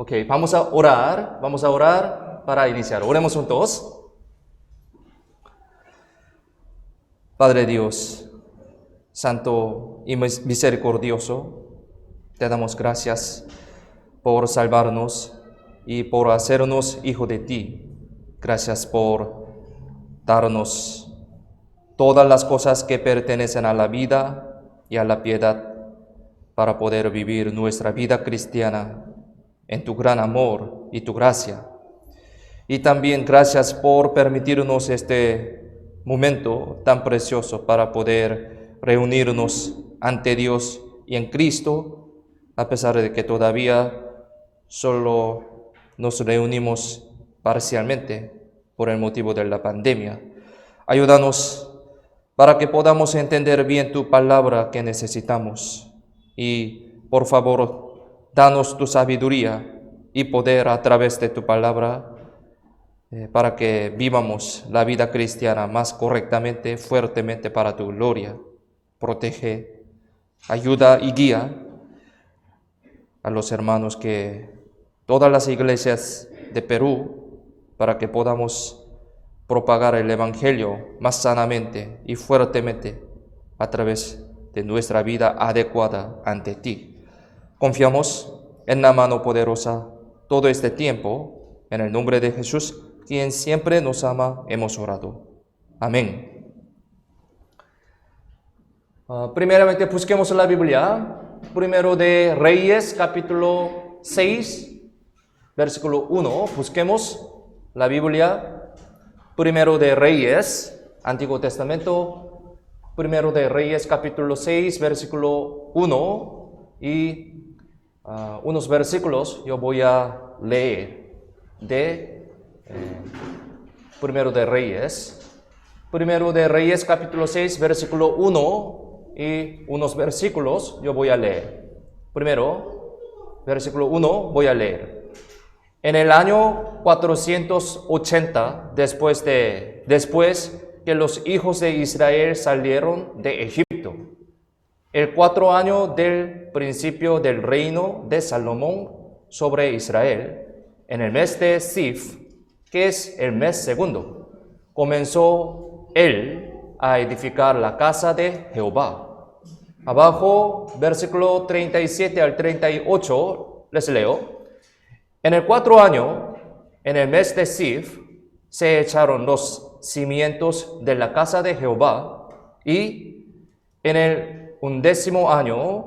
Ok, vamos a orar para iniciar. Oremos juntos. Padre Dios, Santo y misericordioso, te damos gracias por salvarnos y por hacernos hijo de ti. Gracias por darnos todas las cosas que pertenecen a la vida y a la piedad para poder vivir nuestra vida cristiana en tu gran amor y tu gracia. Y también gracias por permitirnos este momento tan precioso para poder reunirnos ante Dios y en Cristo, a pesar de que todavía solo nos reunimos parcialmente por el motivo de la pandemia. Ayúdanos para que podamos entender bien tu palabra que necesitamos. Y por favor, danos tu sabiduría y poder a través de tu palabra para que vivamos la vida cristiana más correctamente, fuertemente para tu gloria. Protege, ayuda y guía a los hermanos que todas las iglesias de Perú para que podamos propagar el Evangelio más sanamente y fuertemente a través de nuestra vida adecuada ante ti. Confiamos en la mano poderosa todo este tiempo, en el nombre de Jesús, quien siempre nos ama, hemos orado. Amén. Primeramente busquemos la Biblia, primero de Reyes, capítulo 6, versículo 1. Busquemos la Biblia, primero de Reyes, Antiguo Testamento, primero de Reyes, capítulo 6, versículo 1, y unos versículos yo voy a leer de primero de Reyes, capítulo 6, versículo 1, y unos versículos yo voy a leer. Primero, versículo 1, voy a leer. En el año 480, después que los hijos de Israel salieron de Egipto, el 4 año del principio del reino de Salomón sobre Israel, en el mes de Sif, que es el mes segundo, comenzó él a edificar la casa de Jehová. Abajo, versículo 37 al 38, les leo. En el 4 año, en el mes de Sif, se echaron los cimientos de la casa de Jehová, y en el 11º año,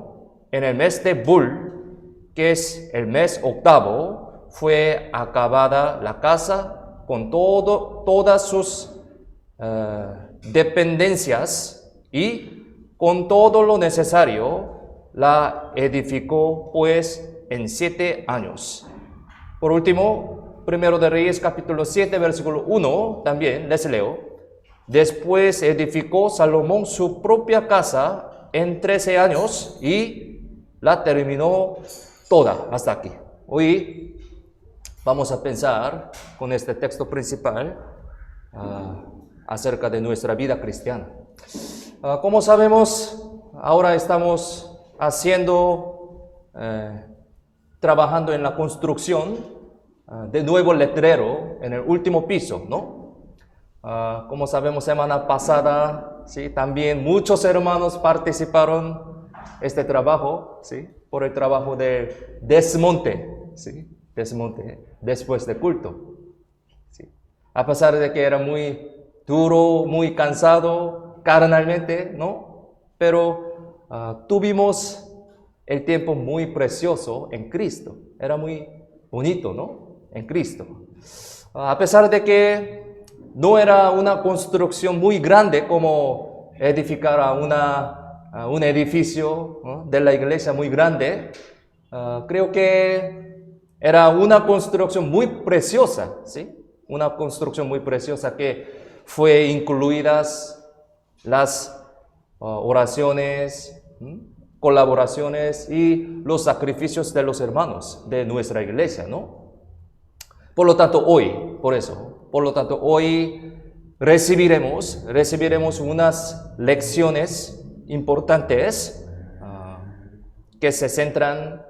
en el mes de Bul, que es el mes octavo, fue acabada la casa con todas sus dependencias y con todo lo necesario. La edificó pues en 7 años. Por último, primero de Reyes capítulo 7, versículo 1, también les leo. Después edificó Salomón su propia casa en 13 años y la terminó toda hasta aquí. Hoy vamos a pensar con este texto principal acerca de nuestra vida cristiana. Como sabemos, ahora estamos trabajando en la construcción de nuevo letrero en el último piso, ¿no? Como sabemos, semana pasada, ¿sí? También muchos hermanos participaron en este trabajo, ¿sí? Por el trabajo de desmonte, ¿sí? Desmonte después de culto, ¿sí? A pesar de que era muy duro, muy cansado carnalmente, ¿no? Pero tuvimos el tiempo muy precioso en Cristo. Era muy bonito, ¿no? En Cristo. A pesar de que no era una construcción muy grande como edificar un edificio, ¿no? De la iglesia muy grande, creo que era una construcción muy preciosa, ¿sí? Una construcción muy preciosa que fue incluidas las oraciones, colaboraciones y los sacrificios de los hermanos de nuestra iglesia, ¿no? Por lo tanto, hoy recibiremos unas lecciones importantes que se centran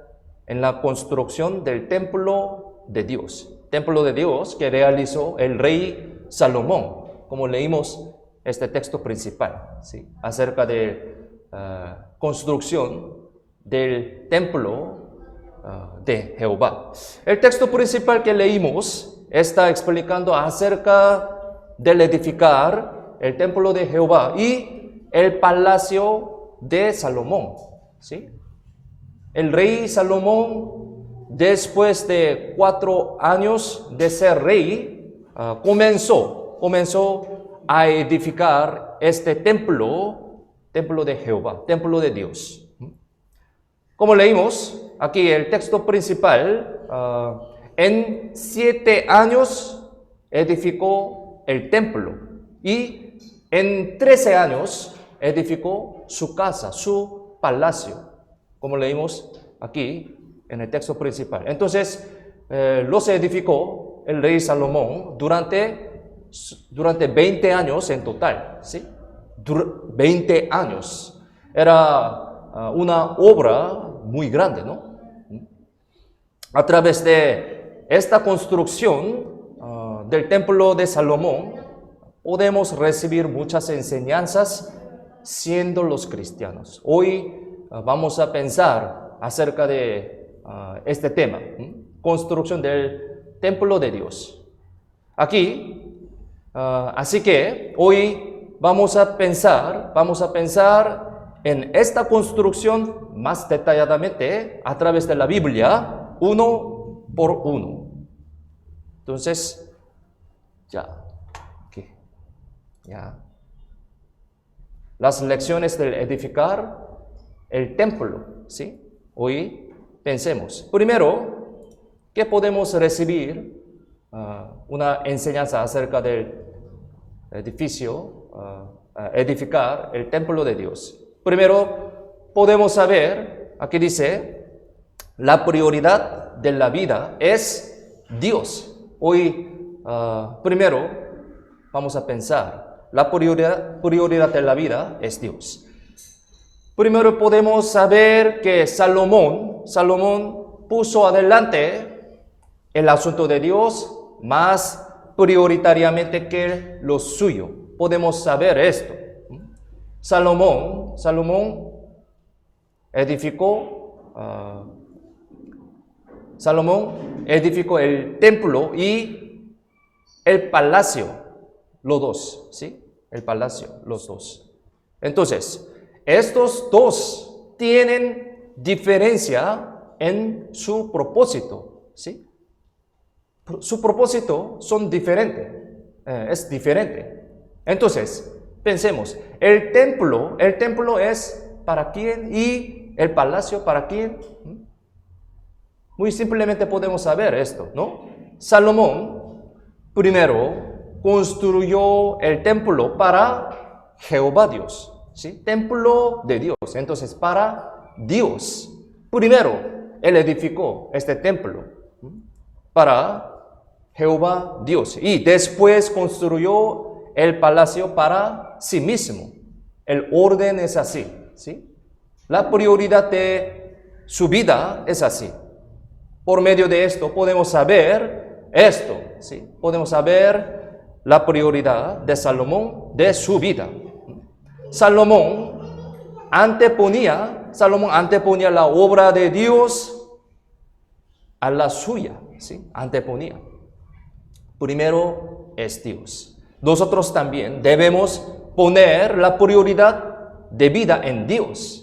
en la construcción del templo de Dios. Templo de Dios que realizó el rey Salomón, como leímos este texto principal, ¿sí? Acerca de construcción del templo de Jehová. El texto principal que leímos está explicando acerca del edificar el templo de Jehová y el palacio de Salomón, ¿sí? El rey Salomón, después de 4 años de ser rey, comenzó a edificar este templo de Jehová, templo de Dios. Como leímos aquí el texto principal, en 7 años edificó el templo y en 13 años edificó su casa, su palacio, como leímos aquí en el texto principal. Entonces, los edificó el rey Salomón durante 20 años en total, ¿sí? 20 años. Era una obra muy grande, ¿no? A través de esta construcción del templo de Salomón, podemos recibir muchas enseñanzas siendo los cristianos. Hoy vamos a pensar acerca de este tema, construcción del templo de Dios. Aquí, así que hoy vamos a pensar en esta construcción más detalladamente a través de la Biblia, uno por uno. Entonces, ya. Las lecciones del edificar el templo, ¿sí? Hoy pensemos. Primero, ¿qué podemos recibir? Una enseñanza acerca del edificio, edificar el templo de Dios. Primero, podemos saber, aquí dice, la prioridad de la vida es Dios. Hoy, primero, vamos a pensar, la prioridad de la vida es Dios. Primero podemos saber que Salomón puso adelante el asunto de Dios más prioritariamente que lo suyo. Podemos saber esto. Salomón edificó el templo y el palacio, los dos, ¿sí? El palacio, los dos. Entonces, estos dos tienen diferencia en su propósito, ¿sí? Su propósito son diferentes, es diferente. Entonces, pensemos, el templo es para quién y el palacio para quién. Muy simplemente podemos saber esto, ¿no? Salomón primero construyó el templo para Jehová Dios, ¿sí? Templo de Dios. Entonces, para Dios. Primero, él edificó este templo para Jehová Dios. Y después construyó el palacio para sí mismo. El orden es así, ¿sí? La prioridad de su vida es así. Por medio de esto podemos saber esto, ¿sí? Podemos saber la prioridad de Salomón de su vida. Salomón anteponía la obra de Dios a la suya, ¿sí? Anteponía. Primero es Dios. Nosotros también debemos poner la prioridad de vida en Dios.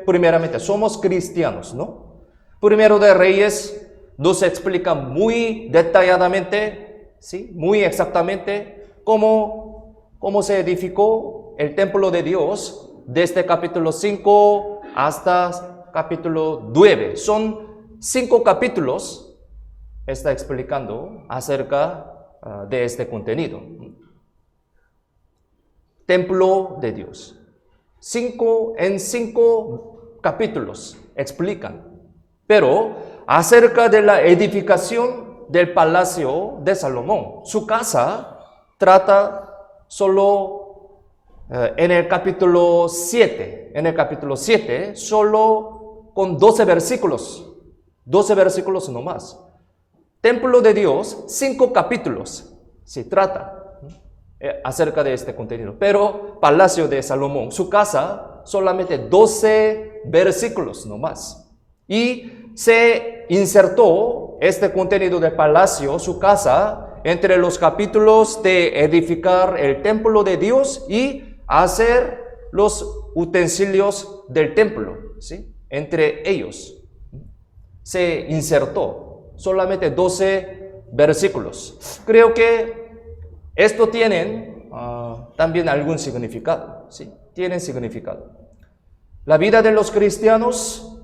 Primeramente, somos cristianos, ¿no? Primero de Reyes nos explica muy detalladamente, ¿sí? Muy exactamente cómo se edificó el templo de Dios desde capítulo 5 hasta capítulo 9. Son 5 capítulos, está explicando acerca de este contenido. Templo de Dios. 5 capítulos explican. Pero acerca de la edificación del palacio de Salomón, su casa trata solo en el capítulo 7. En el capítulo 7, solo con 12 versículos. 12 versículos nomás. Templo de Dios, 5 capítulos se trata acerca de este contenido. Pero Palacio de Salomón, su casa, solamente 12 versículos nomás. Y se insertó este contenido de Palacio, su casa, entre los capítulos de edificar el templo de Dios y hacer los utensilios del templo, ¿sí? Entre ellos se insertó solamente 12 versículos. Creo que esto tiene también algún significado, ¿sí? Tienen significado. La vida de los cristianos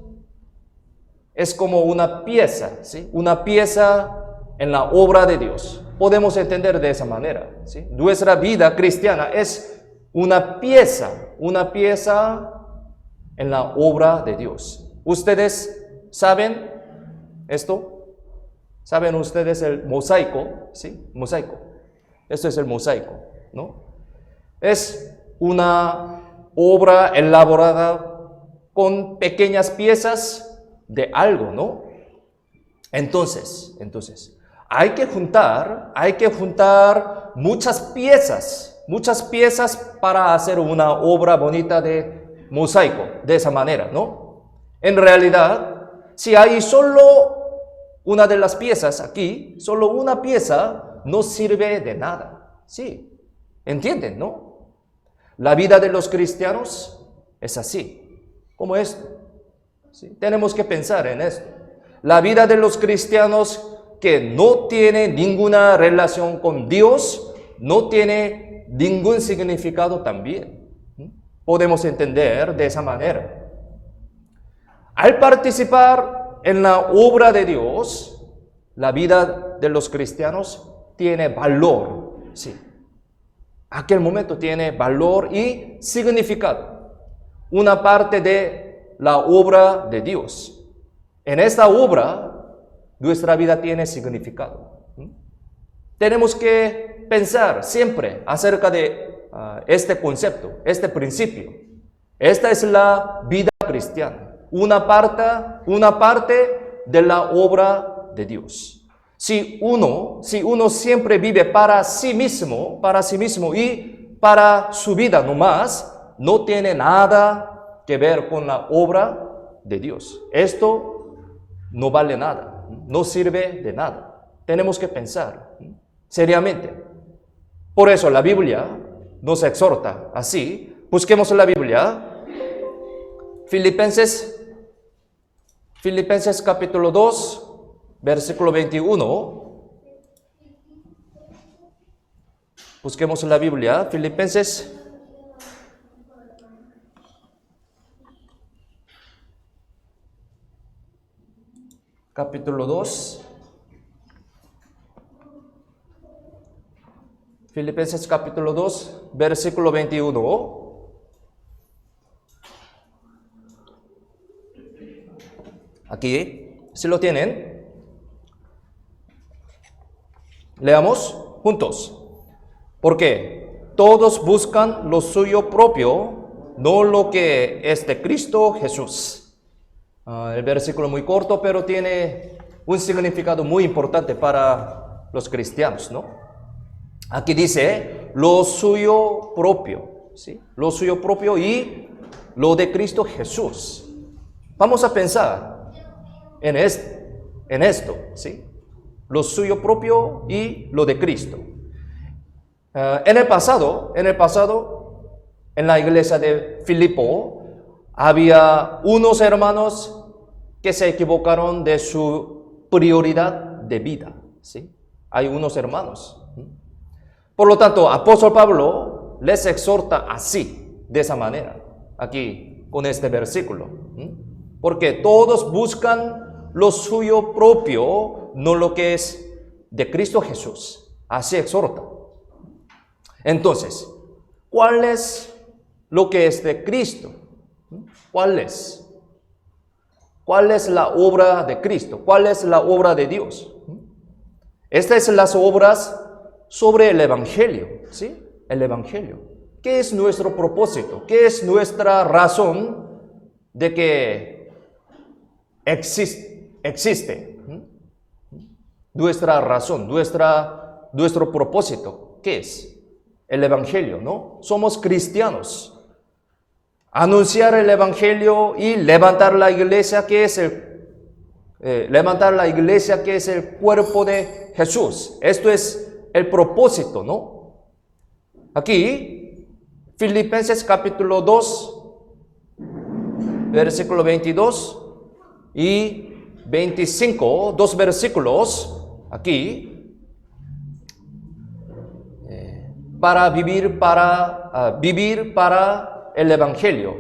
es como una pieza, ¿sí? Una pieza en la obra de Dios. Podemos entender de esa manera, ¿sí? Nuestra vida cristiana es una pieza en la obra de Dios. ¿Ustedes saben esto? ¿Saben ustedes el mosaico? ¿Sí? Mosaico. Esto es el mosaico, ¿no? Es una obra elaborada con pequeñas piezas de algo, ¿no? Entonces, hay que juntar muchas piezas para hacer una obra bonita de mosaico, de esa manera, ¿no? En realidad, si hay solo una de las piezas aquí, solo una pieza no sirve de nada. Sí, ¿entienden, no? La vida de los cristianos es así, como esto. ¿Sí? Tenemos que pensar en esto. La vida de los cristianos que no tiene ninguna relación con Dios, no tiene ningún significado también. Podemos entender de esa manera. Al participar en la obra de Dios, la vida de los cristianos tiene valor. Sí. Aquel momento tiene valor y significado. Una parte de la obra de Dios. En esta obra, nuestra vida tiene significado. Tenemos que pensar siempre acerca de este concepto, este principio. Esta es la vida cristiana. Una parte de la obra de Dios. Si uno siempre vive para sí mismo y para su vida nomás, no tiene nada que ver con la obra de Dios. Esto no vale nada, no sirve de nada. Tenemos que pensar seriamente. Por eso la Biblia nos exhorta así. Busquemos la Biblia. Filipenses capítulo 2. Versículo 21. Busquemos la Biblia. Filipenses capítulo 2. Filipenses capítulo 2, versículo 21. Aquí, si lo tienen. Leamos juntos. Porque todos buscan lo suyo propio, no lo que es de Cristo Jesús. El versículo muy corto, pero tiene un significado muy importante para los cristianos, ¿no? Aquí dice lo suyo propio, ¿sí? Lo suyo propio y lo de Cristo Jesús. Vamos a pensar en esto, ¿sí? Lo suyo propio y lo de Cristo. En el pasado, en la iglesia de Filipo, había unos hermanos que se equivocaron de su prioridad de vida, ¿sí? Hay unos hermanos. Por lo tanto, apóstol Pablo les exhorta así, de esa manera, aquí con este versículo. Porque todos buscan lo suyo propio, no lo que es de Cristo Jesús. Así exhorta. Entonces, ¿cuál es lo que es de Cristo? ¿Cuál es? ¿Cuál es la obra de Cristo? ¿Cuál es la obra de Dios? Estas son las obras sobre el Evangelio, ¿sí? El Evangelio. ¿Qué es nuestro propósito? ¿Qué es nuestra razón de que existe. Nuestra razón, nuestro propósito, ¿qué es? El Evangelio, ¿no? Somos cristianos. Anunciar el Evangelio y levantar la iglesia, que es el cuerpo de Jesús. Esto es el propósito, ¿no? Aquí, Filipenses capítulo 2, versículo 22 y 25, dos versículos aquí, para vivir para el Evangelio.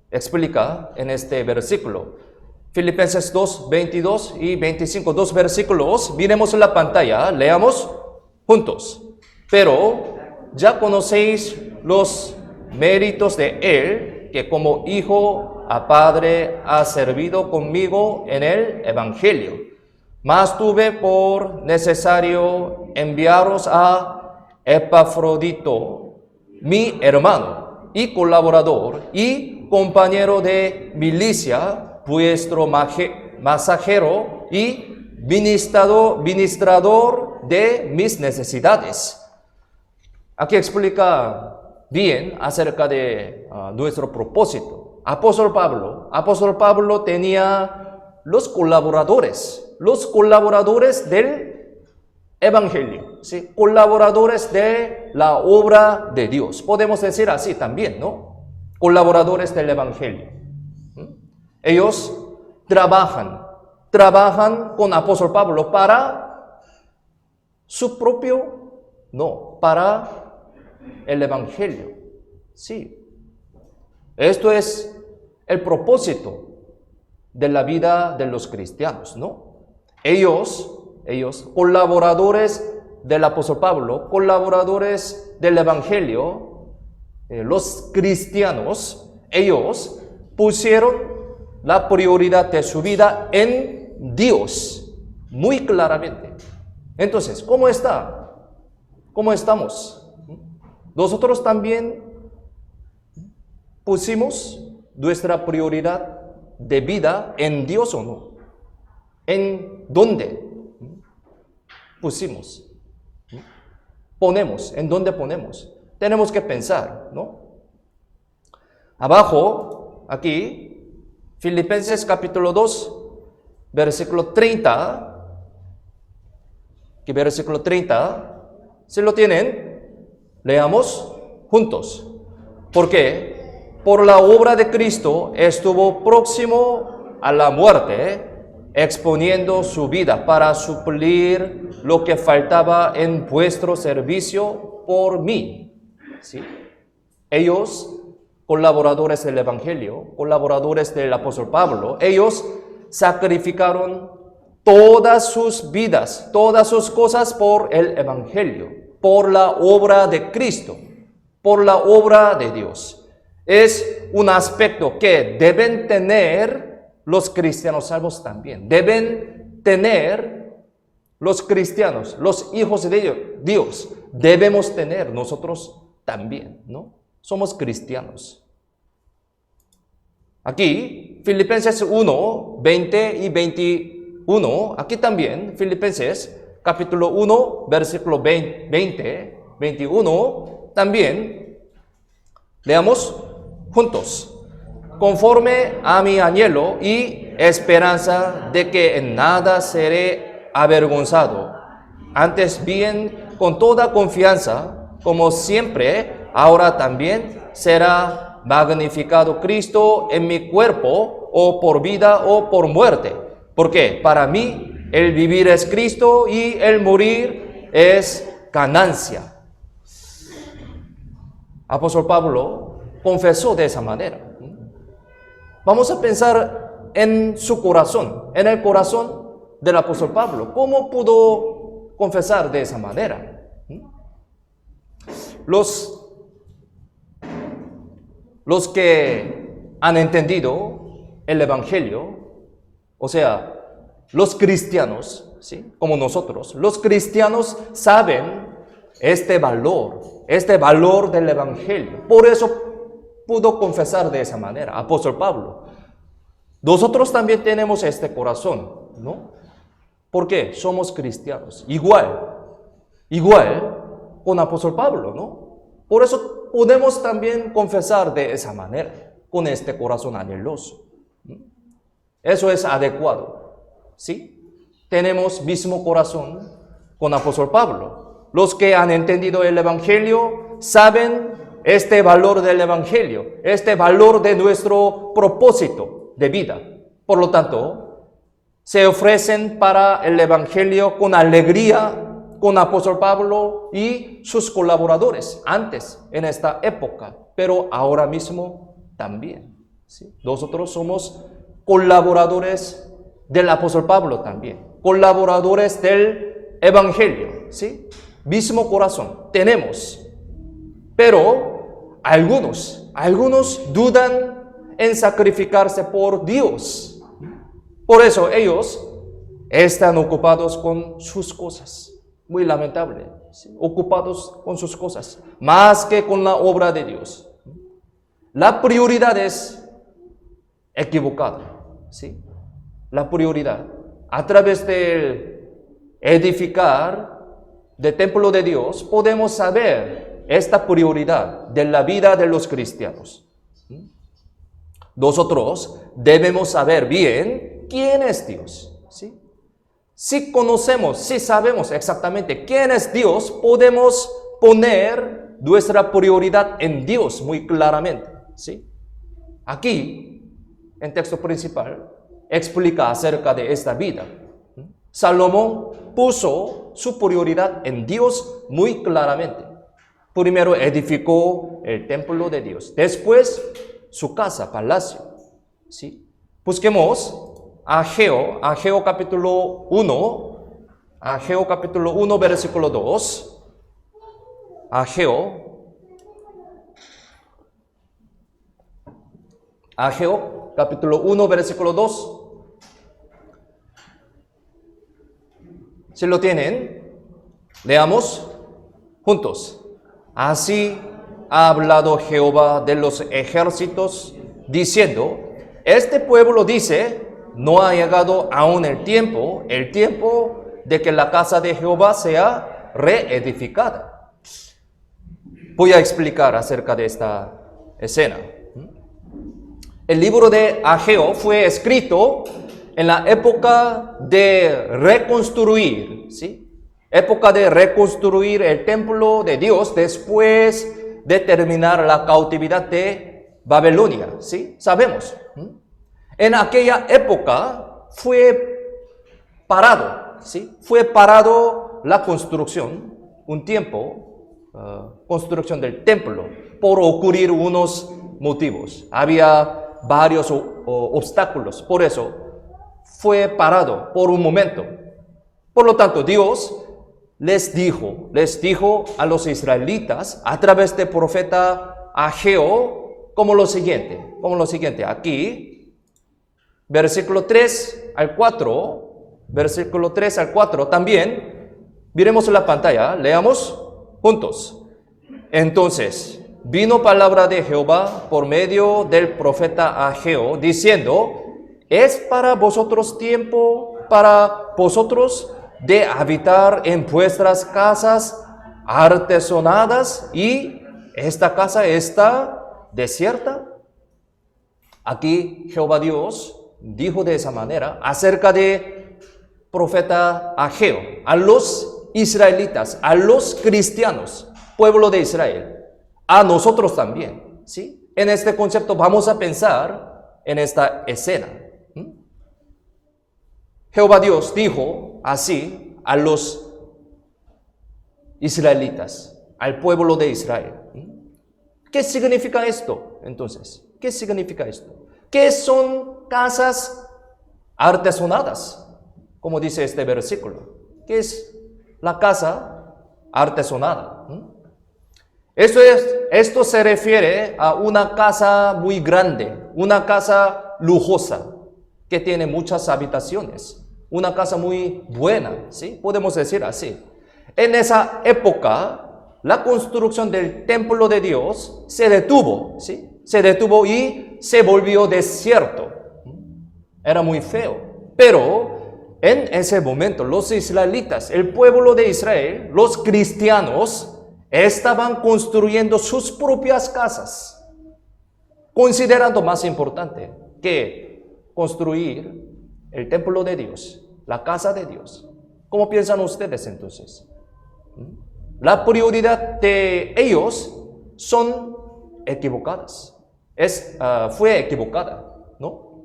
Explica en este versículo. Filipenses 2, 22 y 25, dos versículos. Miremos en la pantalla, leamos juntos. Pero ya conocéis los méritos de Él, que como hijo a Padre ha servido conmigo en el Evangelio. Mas tuve por necesario enviaros a Epafrodito, mi hermano y colaborador y compañero de milicia, vuestro mensajero y ministrador de mis necesidades. Aquí explica bien acerca de nuestro propósito. Apóstol Pablo tenía los colaboradores del Evangelio, ¿sí? Colaboradores de la obra de Dios. Podemos decir así también, ¿no? Colaboradores del Evangelio. Ellos trabajan con Apóstol Pablo para su propio, no, para el Evangelio. Sí. Esto es el propósito de la vida de los cristianos, ¿no? Ellos, colaboradores del apóstol Pablo, colaboradores del Evangelio, los cristianos, ellos pusieron la prioridad de su vida en Dios, muy claramente. Entonces, ¿cómo está? ¿Cómo estamos? Nosotros también pusimos nuestra prioridad de vida en Dios o no. ¿En dónde pusimos? Ponemos, ¿en dónde ponemos? Tenemos que pensar, ¿no? Abajo, aquí, Filipenses capítulo 2, versículo 30. ¿Qué versículo 30? Si lo tienen, leamos juntos. ¿Por qué? Por la obra de Cristo estuvo próximo a la muerte, exponiendo su vida para suplir lo que faltaba en vuestro servicio por mí. ¿Sí? Ellos, colaboradores del Evangelio, colaboradores del apóstol Pablo, ellos sacrificaron todas sus vidas, todas sus cosas por el Evangelio, por la obra de Cristo, por la obra de Dios. Es un aspecto que deben tener los cristianos salvos también. Deben tener los cristianos, los hijos de Dios. Debemos tener nosotros también, ¿no? Somos cristianos. Aquí, Filipenses 1, 20 y 21. Aquí también, Filipenses capítulo 1, versículo 20, 21. También, leamos juntos. Conforme a mi anhelo y esperanza de que en nada seré avergonzado, antes bien con toda confianza, como siempre, ahora también será magnificado Cristo en mi cuerpo, o por vida o por muerte. Porque para mí el vivir es Cristo y el morir es ganancia. Apóstol Pablo confesó de esa manera. Vamos a pensar en su corazón, en el corazón del apóstol Pablo. ¿Cómo pudo confesar de esa manera? Los que han entendido el Evangelio, o sea, los cristianos, ¿sí? Como nosotros, los cristianos saben este valor del Evangelio. Por eso pudo confesar de esa manera, apóstol Pablo. Nosotros también tenemos este corazón. ¿no? ¿Por qué? Somos cristianos. Igual con apóstol Pablo, ¿no? Por eso podemos también confesar de esa manera, con este corazón anheloso. Eso es adecuado, ¿sí? Tenemos mismo corazón con apóstol Pablo. Los que han entendido el Evangelio saben este valor del Evangelio, este valor de nuestro propósito de vida. Por lo tanto, se ofrecen para el Evangelio con alegría con apóstol Pablo y sus colaboradores antes en esta época, pero ahora mismo también, ¿sí? Nosotros somos colaboradores del apóstol Pablo también, colaboradores del Evangelio, ¿sí? Mismo corazón tenemos, pero algunos dudan en sacrificarse por Dios. Por eso ellos están ocupados con sus cosas. Muy lamentable, ¿sí? Ocupados con sus cosas, más que con la obra de Dios. La prioridad es equivocada, ¿sí? La prioridad, a través del edificar del templo de Dios, podemos saber esta prioridad de la vida de los cristianos. Nosotros debemos saber bien quién es Dios, ¿sí? Si conocemos, si sabemos exactamente quién es Dios, podemos poner nuestra prioridad en Dios muy claramente, ¿sí? Aquí, en texto principal, explica acerca de esta vida. Salomón puso su prioridad en Dios muy claramente. Primero edificó el templo de Dios, después su casa, palacio, ¿sí? Busquemos Ageo capítulo 1, versículo 2. Ageo capítulo 1, versículo 2. Si lo tienen, leamos juntos. Así ha hablado Jehová de los ejércitos, diciendo, este pueblo dice, no ha llegado aún el tiempo de que la casa de Jehová sea reedificada. Voy a explicar acerca de esta escena. El libro de Ageo fue escrito en la época de reconstruir, ¿sí? Época de reconstruir el templo de Dios después de terminar la cautividad de Babilonia, ¿sí? Sabemos. En aquella época fue parado, ¿sí? Fue parado la construcción, un tiempo, construcción del templo, por ocurrir unos motivos. Había varios obstáculos, por eso fue parado por un momento. Por lo tanto, Dios les dijo a los israelitas a través del profeta Ageo como lo siguiente, aquí, versículo 3 al 4, también, miremos la pantalla, leamos juntos. Entonces, vino palabra de Jehová por medio del profeta Ageo, diciendo, es para vosotros tiempo, para vosotros de habitar en vuestras casas artesonadas, y esta casa está desierta. Aquí Jehová Dios dijo de esa manera acerca de profeta Ageo, a los israelitas, a los cristianos, pueblo de Israel, a nosotros también, ¿sí? En este concepto vamos a pensar en esta escena. Jehová Dios dijo así a los israelitas, al pueblo de Israel. ¿Qué significa esto entonces? ¿Qué significa esto? ¿Qué son casas artesonadas? Como dice este versículo. ¿Qué es la casa artesonada? Esto se refiere a una casa muy grande, una casa lujosa, que tiene muchas habitaciones. Una casa muy buena, ¿sí? Podemos decir así. En esa época, la construcción del templo de Dios se detuvo, ¿sí? Se detuvo y se volvió desierto. Era muy feo. Pero en ese momento los israelitas, el pueblo de Israel, los cristianos, estaban construyendo sus propias casas, considerando más importante que construir el templo de Dios, la casa de Dios. ¿Cómo piensan ustedes entonces? La prioridad de ellos son equivocadas. Fue equivocada, ¿no?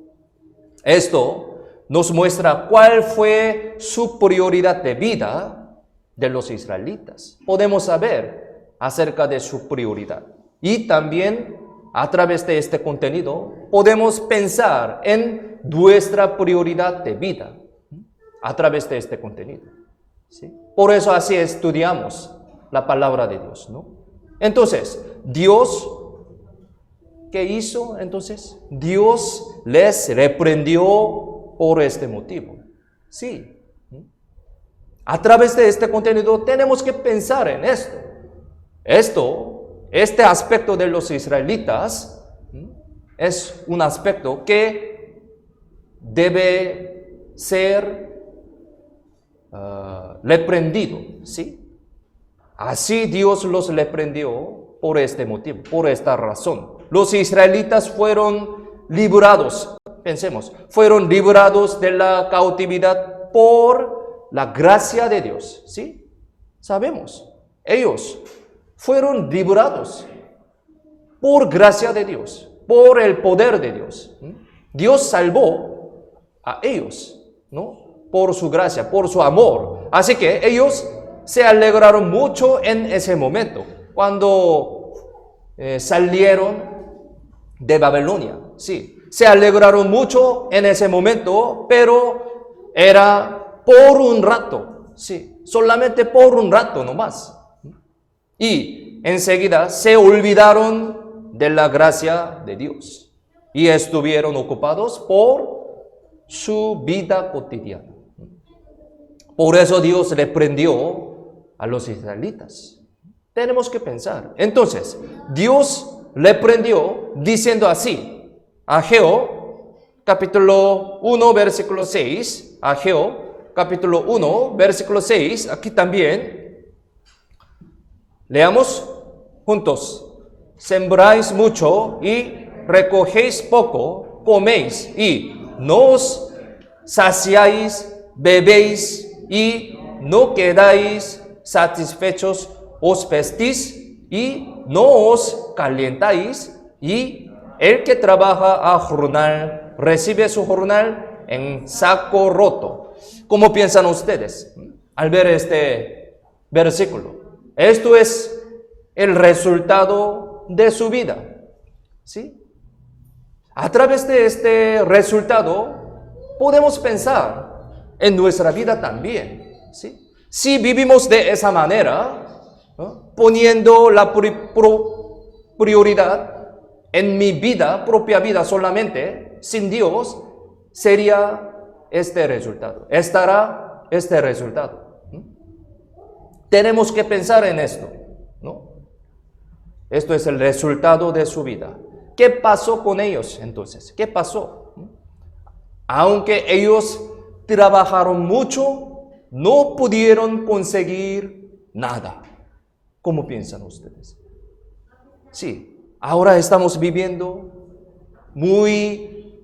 Esto nos muestra cuál fue su prioridad de vida de los israelitas. Podemos saber acerca de su prioridad. Y también, a través de este contenido, podemos pensar en nuestra prioridad de vida a través de este contenido. ¿Sí? Por eso así estudiamos la palabra de Dios, ¿no? Entonces, Dios, ¿qué hizo entonces? Dios les reprendió por este motivo. Sí. A través de este contenido tenemos que pensar en esto. Este aspecto de los israelitas es un aspecto que debe ser reprendido, ¿sí? Así Dios los reprendió por este motivo, por esta razón. Los israelitas fueron librados, pensemos, fueron librados de la cautividad por la gracia de Dios, ¿sí? Sabemos, ellos fueron librados por gracia de Dios, por el poder de Dios. Dios salvó a ellos, ¿no? Por su gracia, por su amor. Así que ellos se alegraron mucho en ese momento, cuando salieron de Babilonia. Sí, se alegraron mucho en ese momento, pero era por un rato, sí, solamente por un rato nomás. Y enseguida se olvidaron de la gracia de Dios y estuvieron ocupados por su vida cotidiana. Por eso Dios reprendió a los israelitas. Tenemos que pensar. Entonces, Dios reprendió diciendo así, Ageo, capítulo 1, versículo 6, Ageo, capítulo 1, versículo 6, aquí también, leamos juntos. Sembráis mucho y recogéis poco, coméis y no os saciáis, bebéis y no quedáis satisfechos, os vestís y no os calientáis, y el que trabaja a jornal recibe su jornal en saco roto. ¿Cómo piensan ustedes al ver este versículo? Esto es el resultado de su vida, ¿sí? A través de este resultado podemos pensar en nuestra vida también, ¿sí? Si vivimos de esa manera, ¿no?, poniendo la prioridad en mi vida, propia vida solamente, sin Dios, sería este resultado. Estará este resultado. Tenemos que pensar en esto, ¿no? Esto es el resultado de su vida. ¿Qué pasó con ellos entonces? ¿Qué pasó? Aunque ellos trabajaron mucho, no pudieron conseguir nada. ¿Cómo piensan ustedes? Sí. Ahora estamos viviendo muy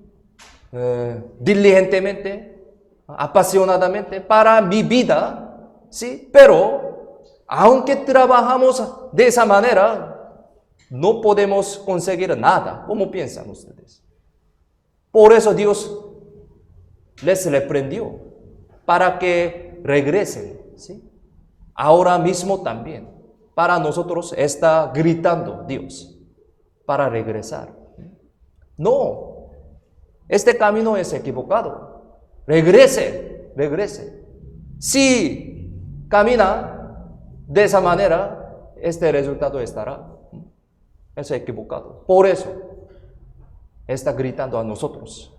diligentemente, apasionadamente para mi vida, ¿sí? Pero aunque trabajamos de esa manera, no podemos conseguir nada. ¿Cómo piensan ustedes? Por eso Dios les reprendió para que regresen, ¿sí? Ahora mismo también, para nosotros está gritando Dios para regresar. No, este camino es equivocado. Regrese. Si camina de esa manera, este resultado estará. Es equivocado. Por eso está gritando a nosotros.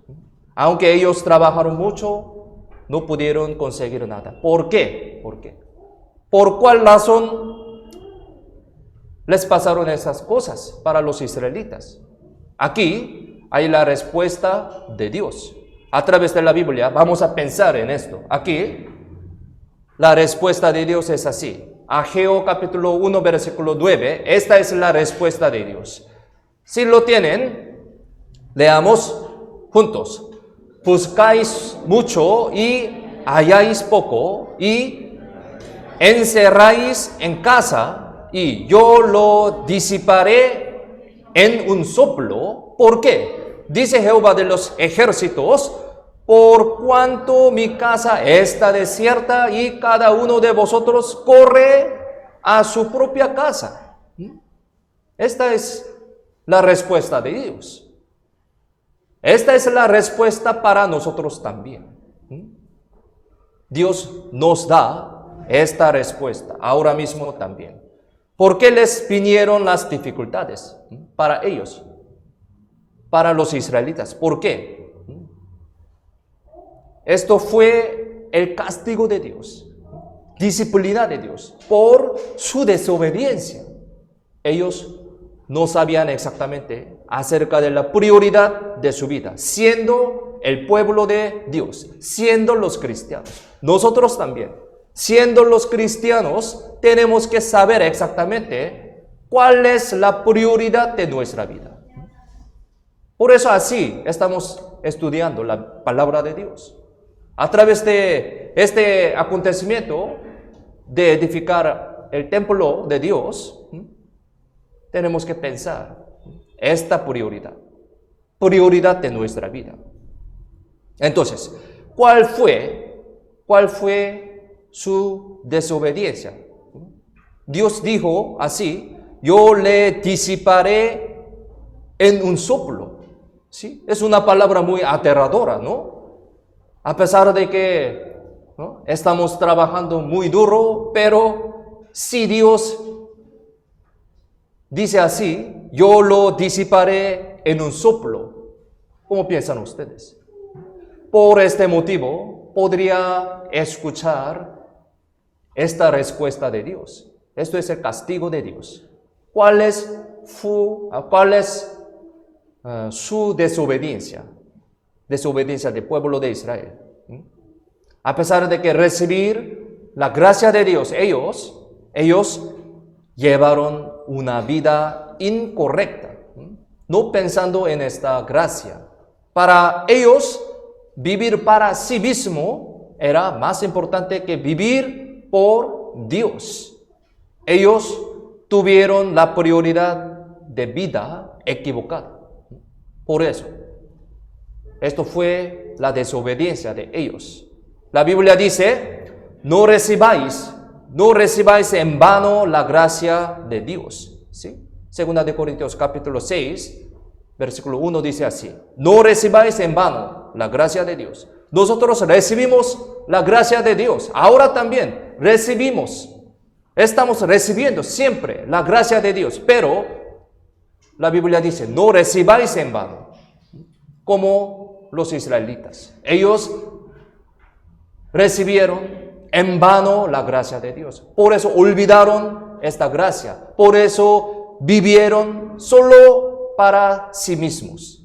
Aunque ellos trabajaron mucho, no pudieron conseguir nada. ¿Por qué? ¿Por cuál razón les pasaron esas cosas para los israelitas? Aquí hay la respuesta de Dios. a través de la Biblia, vamos a pensar en esto. Aquí, la respuesta de Dios es así. Ageo capítulo 1, versículo 9. Esta es la respuesta de Dios. Si lo tienen, leamos juntos. Buscáis mucho y halláis poco, y encerráis en casa, y yo lo disiparé en un soplo. ¿Por qué? Dice Jehová de los ejércitos: por cuanto mi casa está desierta y cada uno de vosotros corre a su propia casa. Esta es la respuesta de Dios. Esta es la respuesta para nosotros también. Dios nos da esta respuesta ahora mismo también. ¿Por qué les vinieron las dificultades? Para ellos, para los israelitas. ¿Por qué? Esto fue el castigo de Dios, disciplina de Dios, por su desobediencia. Ellos no sabían exactamente acerca de la prioridad de su vida, siendo el pueblo de Dios, siendo los cristianos. Nosotros también, siendo los cristianos, tenemos que saber exactamente cuál es la prioridad de nuestra vida. Por eso así estamos estudiando la palabra de Dios. A través de este acontecimiento de edificar el templo de Dios, tenemos que pensar esta prioridad de nuestra vida. Entonces, ¿cuál fue su desobediencia? Dios dijo así: yo le disiparé en un soplo. ¿Sí? Es una palabra muy aterradora, ¿no? A pesar de que estamos trabajando muy duro, pero si Dios dice así: yo lo disiparé en un soplo, ¿cómo piensan ustedes? Por este motivo, podría escuchar esta respuesta de Dios. Esto es el castigo de Dios. ¿Cuál es su desobediencia? Desobediencia del pueblo de Israel. A pesar de que recibir la gracia de Dios, ellos llevaron una vida incorrecta, no pensando en esta gracia. Para ellos, vivir para sí mismo era más importante que vivir por Dios. Ellos tuvieron la prioridad de vida equivocada. Por eso, esto fue la desobediencia de ellos. La Biblia dice: no recibáis en vano la gracia de Dios. ¿Sí? Segunda de Corintios capítulo 6, versículo 1 dice así: no recibáis en vano la gracia de Dios. Nosotros recibimos la gracia de Dios. Ahora también estamos recibiendo siempre la gracia de Dios. Pero la Biblia dice: no recibáis en vano. Como los israelitas. Ellos recibieron en vano la gracia de Dios. Por eso olvidaron esta gracia. Por eso vivieron solo para sí mismos.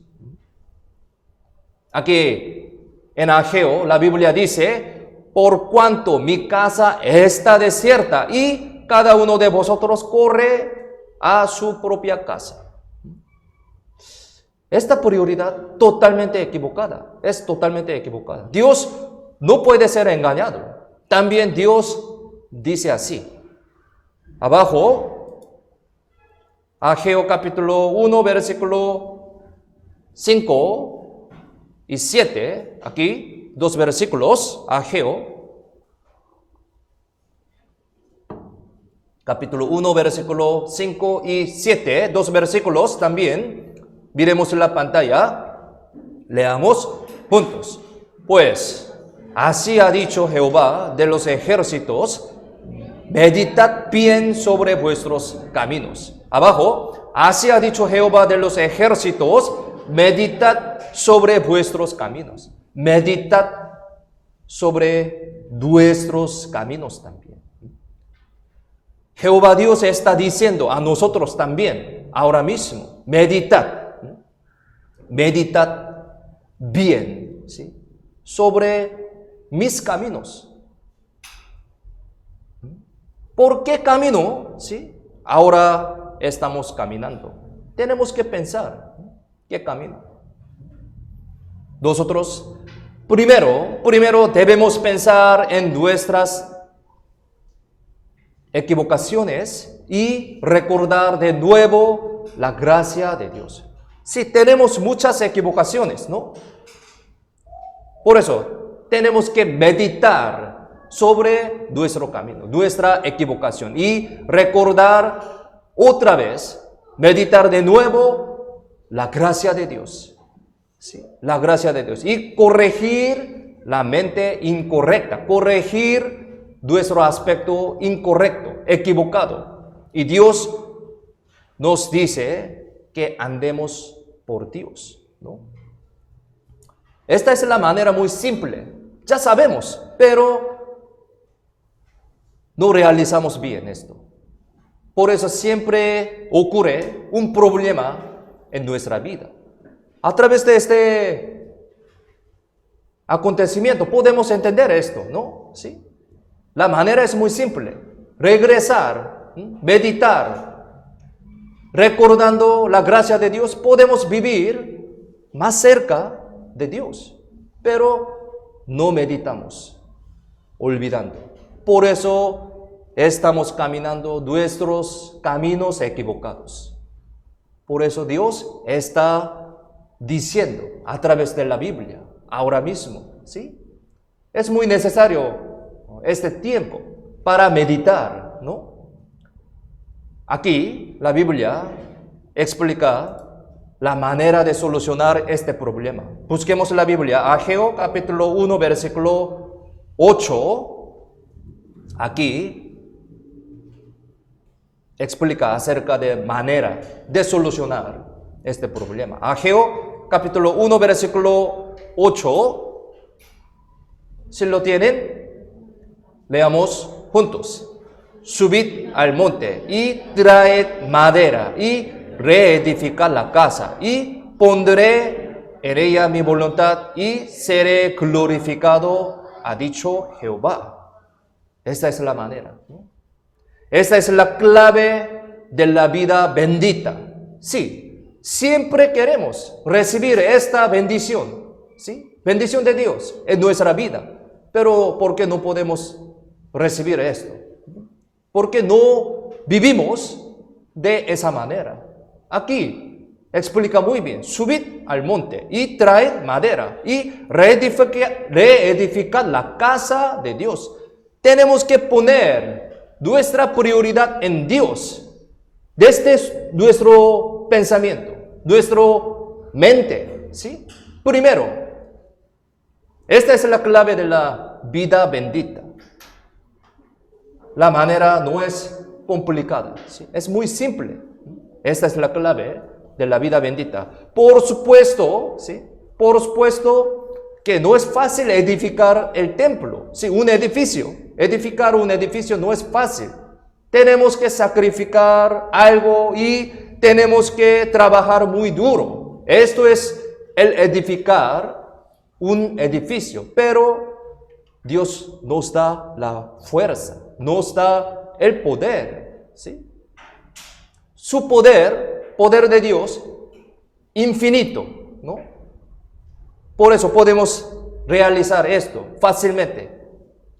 Aquí en Ageo la Biblia dice: por cuanto mi casa está desierta y cada uno de vosotros corre a su propia casa. Esta prioridad totalmente equivocada, es totalmente equivocada. Dios no puede ser engañado. También Dios dice así. Abajo, Ageo capítulo 1, versículo 5 y 7. Aquí, dos versículos. Ageo, capítulo 1, versículo 5 y 7. Dos versículos también. Miremos en la pantalla, leamos juntos. Pues, así ha dicho Jehová de los ejércitos: meditad bien sobre vuestros caminos. Abajo, así ha dicho Jehová de los ejércitos: meditad sobre vuestros caminos. Meditad sobre nuestros caminos también. Jehová Dios está diciendo a nosotros también, ahora mismo: meditad bien ¿sí? Sobre mis caminos. ¿Por qué camino? ¿Sí? Ahora estamos caminando. Tenemos que pensar, ¿qué camino? Nosotros primero debemos pensar en nuestras equivocaciones y recordar de nuevo la gracia de Dios. Sí, tenemos muchas equivocaciones, ¿no? Por eso, tenemos que meditar sobre nuestro camino, nuestra equivocación y recordar otra vez, meditar de nuevo la gracia de Dios. Sí, la gracia de Dios. Y corregir la mente incorrecta, corregir nuestro aspecto incorrecto, equivocado. Y Dios nos dice que andemos por Dios, ¿no? Esta es la manera muy simple. Ya sabemos, pero no realizamos bien esto. Por eso siempre ocurre un problema en nuestra vida. A través de este acontecimiento podemos entender esto, ¿no? ¿Sí? La manera es muy simple. Regresar, meditar, recordando la gracia de Dios, podemos vivir más cerca de Dios. Pero no meditamos, olvidando. Por eso estamos caminando nuestros caminos equivocados. Por eso Dios está diciendo a través de la Biblia, ahora mismo, ¿sí? Es muy necesario este tiempo para meditar, ¿no? Aquí la Biblia explica la manera de solucionar este problema. Busquemos la Biblia, Ageo capítulo 1, versículo 8. Aquí explica acerca de manera de solucionar este problema. Ageo capítulo 1, versículo 8. Si lo tienen, leamos juntos. Subid al monte y traed madera y reedificad la casa y pondré en ella mi voluntad y seré glorificado, ha dicho Jehová. Esta es la manera, ¿no? Esta es la clave de la vida bendita. Sí, siempre queremos recibir esta bendición, ¿sí? Bendición de Dios en nuestra vida. Pero ¿por qué no podemos recibir esto? ¿Por qué no vivimos de esa manera? Aquí explica muy bien. Subid al monte y traed madera y reedificad la casa de Dios. Tenemos que poner nuestra prioridad en Dios desde nuestro pensamiento, nuestra mente, ¿sí? Primero, esta es la clave de la vida bendita. La manera no es complicada, ¿sí? Es muy simple. Esta es la clave de la vida bendita. Por supuesto, ¿sí? Por supuesto que no es fácil edificar el templo, ¿sí? Un edificio. Edificar un edificio no es fácil. Tenemos que sacrificar algo y tenemos que trabajar muy duro. Esto es el edificar un edificio, pero Dios nos da la fuerza, nos da el poder, ¿sí? Su poder de Dios, infinito, ¿no? Por eso podemos realizar esto fácilmente,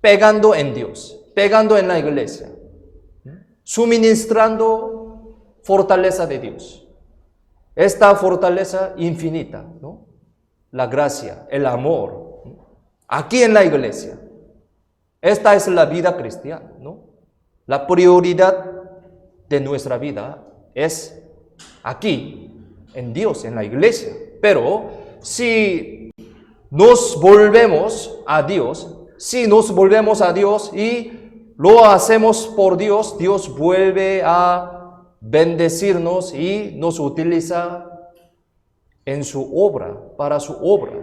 pegando en Dios, pegando en la iglesia, suministrando fortaleza de Dios. Esta fortaleza infinita, ¿no? La gracia, el amor, ¿no? Aquí en la iglesia. Esta es la vida cristiana, ¿no? La prioridad de nuestra vida es aquí, en Dios, en la iglesia. Pero si nos volvemos a Dios, y lo hacemos por Dios, Dios vuelve a bendecirnos y nos utiliza en su obra, para su obra,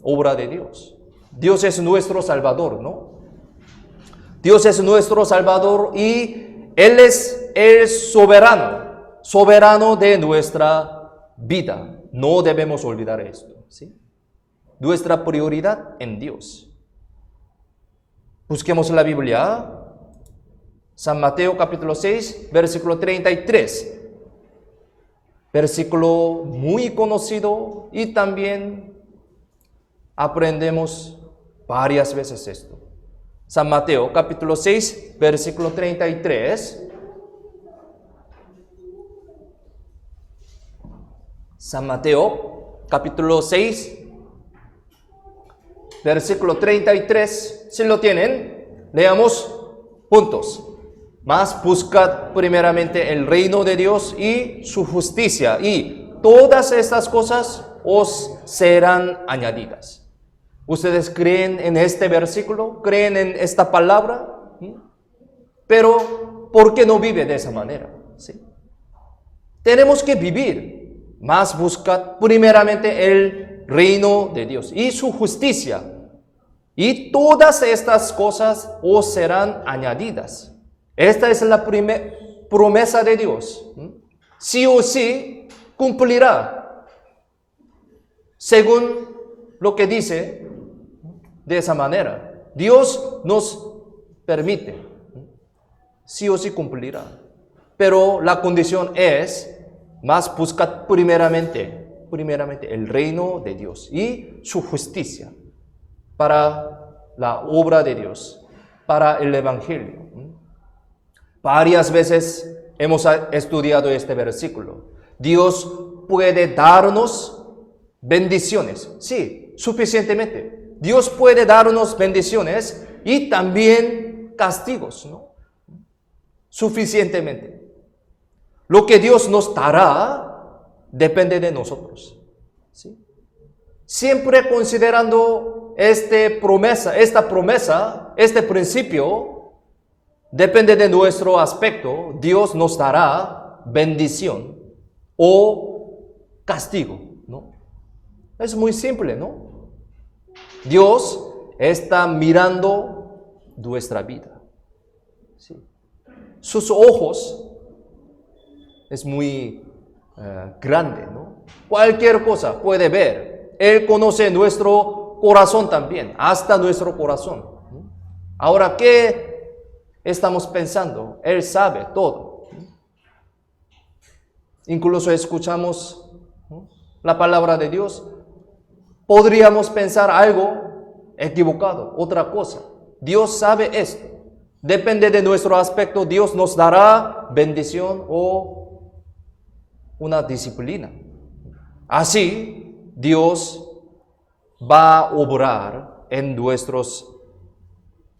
obra de Dios. Dios es nuestro Salvador, ¿no? Dios es nuestro Salvador y Él es el soberano de nuestra vida. No debemos olvidar esto, ¿sí? nuestra prioridad en Dios. Busquemos la Biblia. San Mateo capítulo 6, versículo 33. Versículo muy conocido y también aprendemos varias veces esto. San Mateo capítulo 6, versículo 33. San Mateo capítulo 6, versículo 33. Si lo tienen, leamos juntos. Mas buscad primeramente el reino de Dios y su justicia, y todas estas cosas os serán añadidas. ¿Ustedes creen en este versículo? ¿Creen en esta palabra? Pero, ¿por qué no vive de esa manera? ¿Sí? Tenemos que vivir. Mas buscad primeramente el reino de Dios y su justicia, y todas estas cosas os serán añadidas. Esta es la promesa de Dios. Sí o sí cumplirá. Según lo que dice, de esa manera. Dios nos permite. Sí o sí cumplirá. Pero la condición es, más buscad primeramente el reino de Dios y su justicia para la obra de Dios, para el Evangelio. Varias veces hemos estudiado este versículo. Dios puede darnos bendiciones. Sí, suficientemente. Dios puede darnos bendiciones y también castigos, ¿no? Suficientemente. Lo que Dios nos dará depende de nosotros. ¿Sí? Siempre considerando esta promesa, este principio, depende de nuestro aspecto. Dios nos dará bendición o castigo, ¿no? Es muy simple, ¿no? Dios está mirando nuestra vida. ¿Sí? Sus ojos es muy grande, ¿no? Cualquier cosa puede ver. Él conoce nuestro corazón también, hasta nuestro corazón. Ahora, ¿qué estamos pensando? Él sabe todo. Incluso escuchamos, ¿no?, la palabra de Dios. Podríamos pensar algo equivocado, otra cosa. Dios sabe esto. Depende de nuestro aspecto. Dios nos dará bendición o una disciplina. Así, Dios va a obrar en nuestros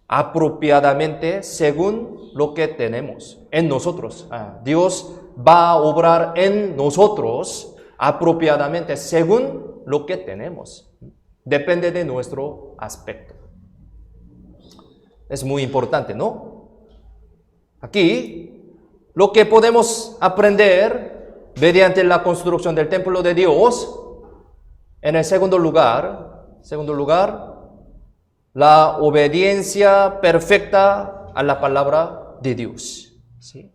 apropiadamente según lo que tenemos en nosotros. Dios va a obrar en nosotros apropiadamente según lo que tenemos. Depende de nuestro aspecto. Es muy importante, ¿no? Aquí, lo que podemos aprender mediante la construcción del templo de Dios, en el segundo lugar, la obediencia perfecta a la palabra de Dios. ¿Sí?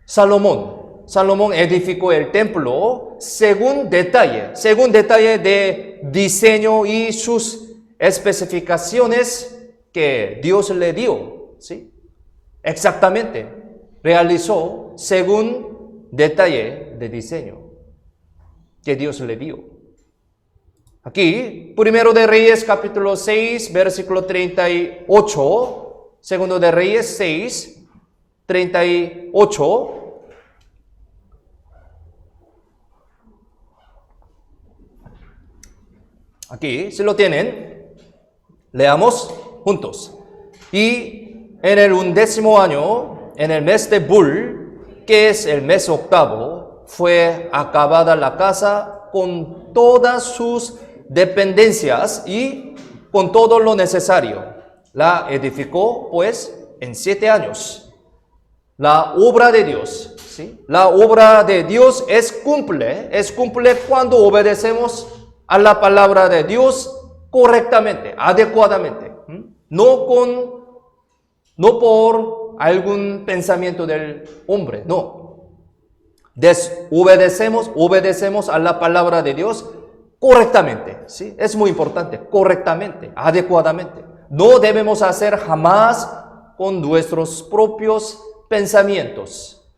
Salomón edificó el templo según detalle de diseño y sus especificaciones que Dios le dio. ¿Sí? Exactamente, realizó según detalle de diseño que Dios le dio. Aquí, Primero de Reyes, capítulo 6, versículo 38. Segundo de Reyes 6, 38. Aquí, si lo tienen, leamos juntos. Y en el 11º año, en el mes de Bul, que es el mes octavo, fue acabada la casa con todas sus dependencias y con todo lo necesario. La edificó, pues, en 7 años. La obra de Dios, ¿sí? La obra de Dios es cumple cuando obedecemos a la palabra de Dios correctamente, adecuadamente. No por algún pensamiento del hombre, no. Obedecemos a la palabra de Dios correctamente, ¿sí? Es muy importante, correctamente, adecuadamente. No debemos hacer jamás con nuestros propios pensamientos.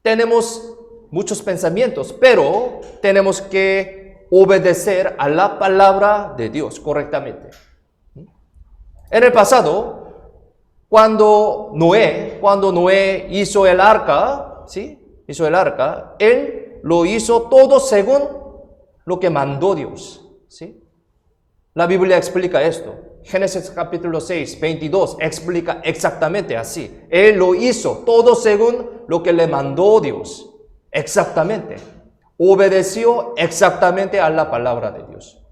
Tenemos muchos pensamientos, pero tenemos que obedecer a la palabra de Dios correctamente. En el pasado, cuando Noé hizo el arca, ¿sí? Hizo el arca, él lo hizo todo según lo que mandó Dios, ¿sí? La Biblia explica esto. Génesis capítulo 6, 22 explica exactamente así. Él lo hizo todo según lo que le mandó Dios. Exactamente. Obedeció exactamente a la palabra de Dios.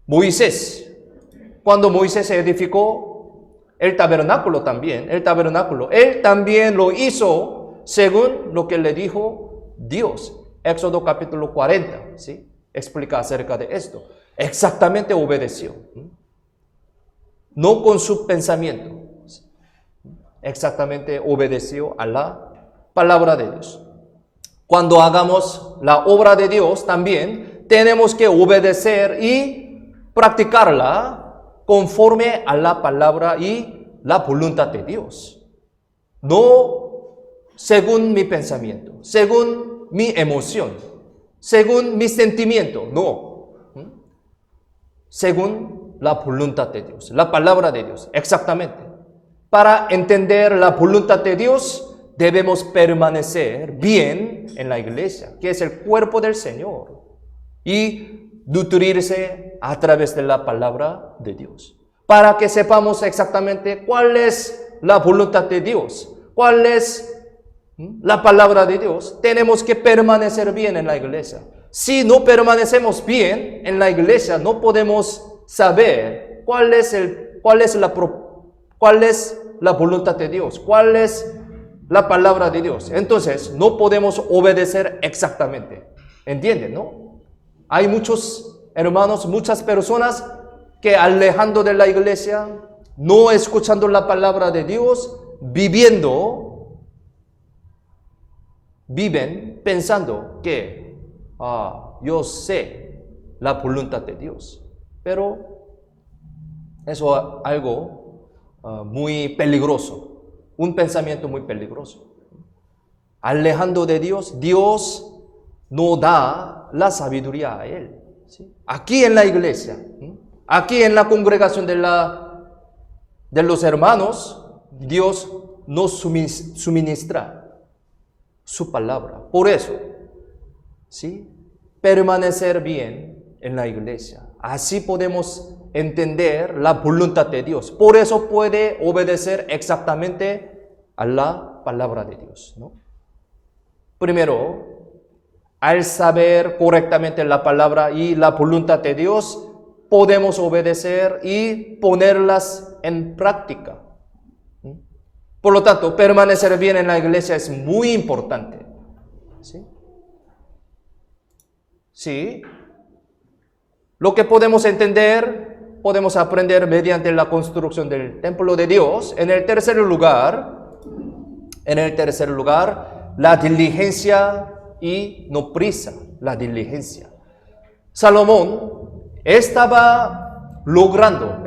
Moisés, cuando Moisés edificó el tabernáculo también, él también lo hizo según lo que le dijo Dios. Éxodo capítulo 40, ¿sí? Explica acerca de esto. Exactamente obedeció. No con su pensamiento. Exactamente obedeció a la palabra de Dios. Cuando hagamos la obra de Dios también tenemos que obedecer y practicarla conforme a la palabra y la voluntad de Dios. No según mi pensamiento, según mi emoción, según mi sentimiento, no. Según la voluntad de Dios, la palabra de Dios, exactamente. Para entender la voluntad de Dios, debemos permanecer bien en la iglesia, que es el cuerpo del Señor, y nutrirse a través de la palabra de Dios, para que sepamos exactamente cuál es la voluntad de Dios, cuál es la palabra de Dios. Tenemos que permanecer bien en la iglesia. Si no permanecemos bien en la iglesia, no podemos saber cuál es la voluntad de Dios, cuál es la palabra de Dios. Entonces, no podemos obedecer exactamente. ¿Entienden, no? Hay muchos hermanos, muchas personas que alejando de la iglesia, no escuchando la palabra de Dios, viven pensando que yo sé la voluntad de Dios. Pero eso es algo muy peligroso, un pensamiento muy peligroso. Alejando de Dios, Dios no da la sabiduría a él, ¿sí? Aquí en la iglesia, aquí en la congregación de los hermanos, Dios nos suministra su palabra. Por eso, ¿sí? Permanecer bien en la iglesia. Así podemos entender la voluntad de Dios. Por eso puede obedecer exactamente a la palabra de Dios, ¿no? Primero, al saber correctamente la palabra y la voluntad de Dios, podemos obedecer y ponerlas en práctica. Por lo tanto, permanecer bien en la iglesia es muy importante, ¿sí? Sí. Lo que podemos entender, podemos aprender mediante la construcción del templo de Dios. En el tercer lugar, la diligencia y no prisa, la diligencia. Salomón estaba logrando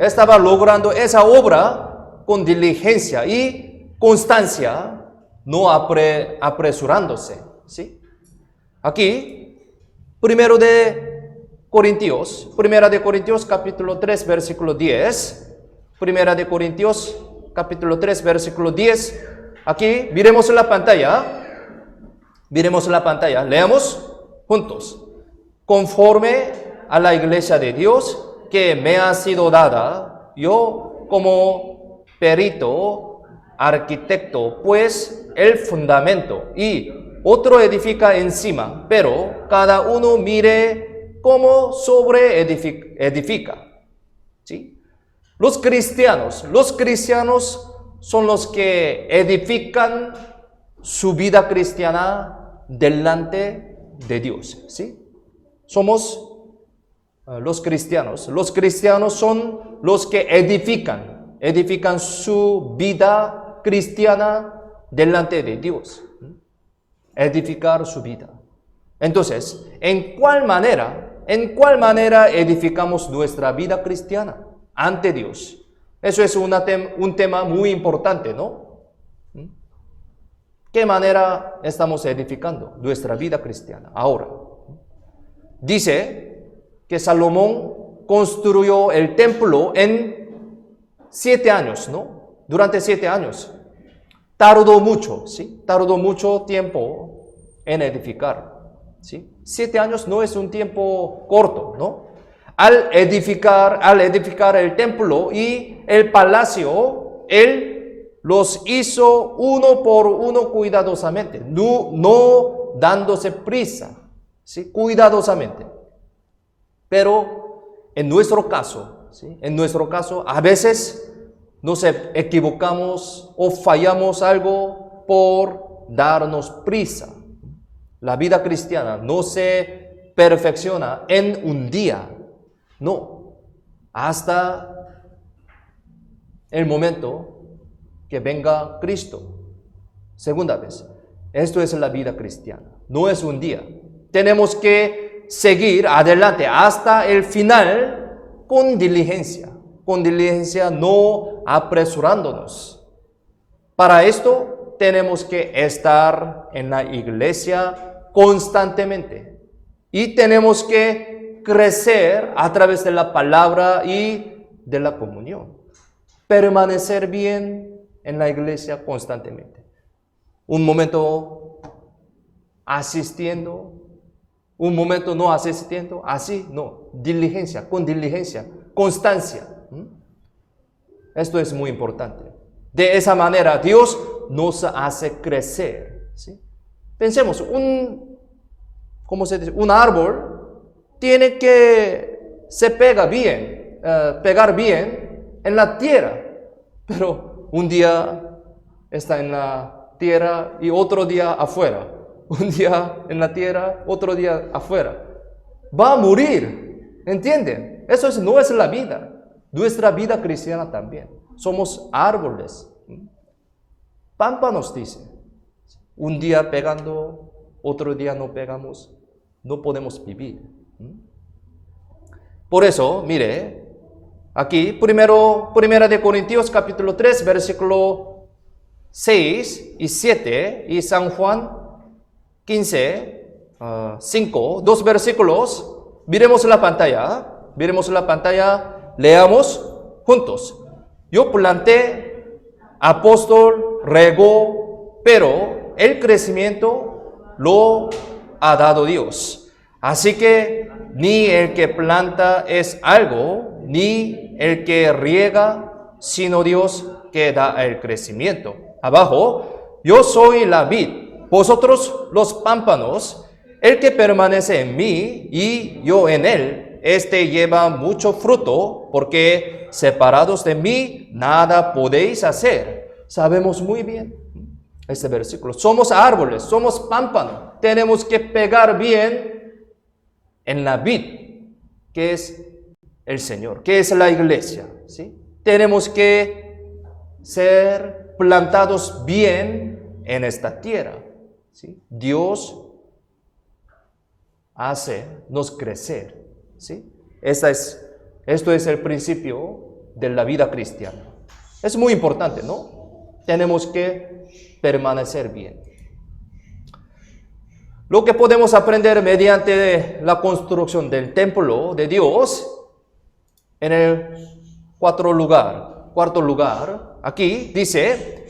esa obra con diligencia y constancia, no apresurándose, ¿sí? Aquí, Primera de Corintios capítulo 3, versículo 10. Primera de Corintios capítulo 3, versículo 10. Aquí, miremos la pantalla, leamos juntos. Conforme a la iglesia de Dios que me ha sido dada, yo como perito, arquitecto, pues el fundamento y otro edifica encima, pero cada uno mire cómo sobre edifica. ¿Sí? Los cristianos son los que edifican su vida cristiana delante de Dios. ¿Sí? Somos los cristianos. Los cristianos son los que edifican su vida cristiana delante de Dios. Edificar su vida. Entonces, ¿en cuál manera edificamos nuestra vida cristiana ante Dios? Eso es un tema muy importante, ¿no? ¿Qué manera estamos edificando nuestra vida cristiana ahora? Dice que Salomón construyó el templo en 7 años, ¿no? Durante 7 años. Tardó mucho, ¿sí? Tardó mucho tiempo en edificar, ¿sí? 7 años no es un tiempo corto, ¿no? Al edificar el templo y el palacio, él los hizo uno por uno cuidadosamente, no dándose prisa, ¿sí? Cuidadosamente. Pero en nuestro caso, ¿sí? En nuestro caso, a veces nos equivocamos o fallamos algo por darnos prisa. La vida cristiana no se perfecciona en un día, no, hasta el momento que venga Cristo. Segunda vez, esto es la vida cristiana, no es un día. Tenemos que seguir adelante hasta el final con diligencia no apresurándonos. Para esto tenemos que estar en la iglesia constantemente y tenemos que crecer a través de la palabra y de la comunión. Permanecer bien en la iglesia constantemente. Un momento asistiendo, un momento no asistiendo, así no, con diligencia, constancia. Esto es muy importante. De esa manera Dios nos hace crecer, ¿sí? Pensemos, un árbol tiene que pegar bien en la tierra, pero un día está en la tierra y otro día afuera. Un día en la tierra, otro día afuera. Va a morir, ¿entienden? Eso no es la vida. Nuestra vida cristiana también. Somos árboles. Pámpanos dice. Un día pegando, otro día no pegamos. No podemos vivir. Por eso, mire, aquí, primera de Corintios capítulo 3, versículo 6 y 7, y San Juan 15, 5, 2 versículos. Miremos la pantalla, leamos juntos. Yo planté, apóstol regó, pero el crecimiento lo ha dado Dios. Así que ni el que planta es algo, ni el que riega, sino Dios que da el crecimiento. Abajo, yo soy la vid, vosotros los pámpanos. El que permanece en mí y yo en él, este lleva mucho fruto, porque separados de mí nada podéis hacer. Sabemos muy bien este versículo. Somos árboles, somos pámpanos. Tenemos que pegar bien en la vid, que es el Señor, que es la iglesia, ¿sí? Tenemos que ser plantados bien en esta tierra, ¿sí? Dios nos crecer, ¿sí? Esto es el principio de la vida cristiana. Es muy importante, ¿no? Tenemos que permanecer bien. Lo que podemos aprender mediante la construcción del templo de Dios, en el cuarto lugar, aquí dice,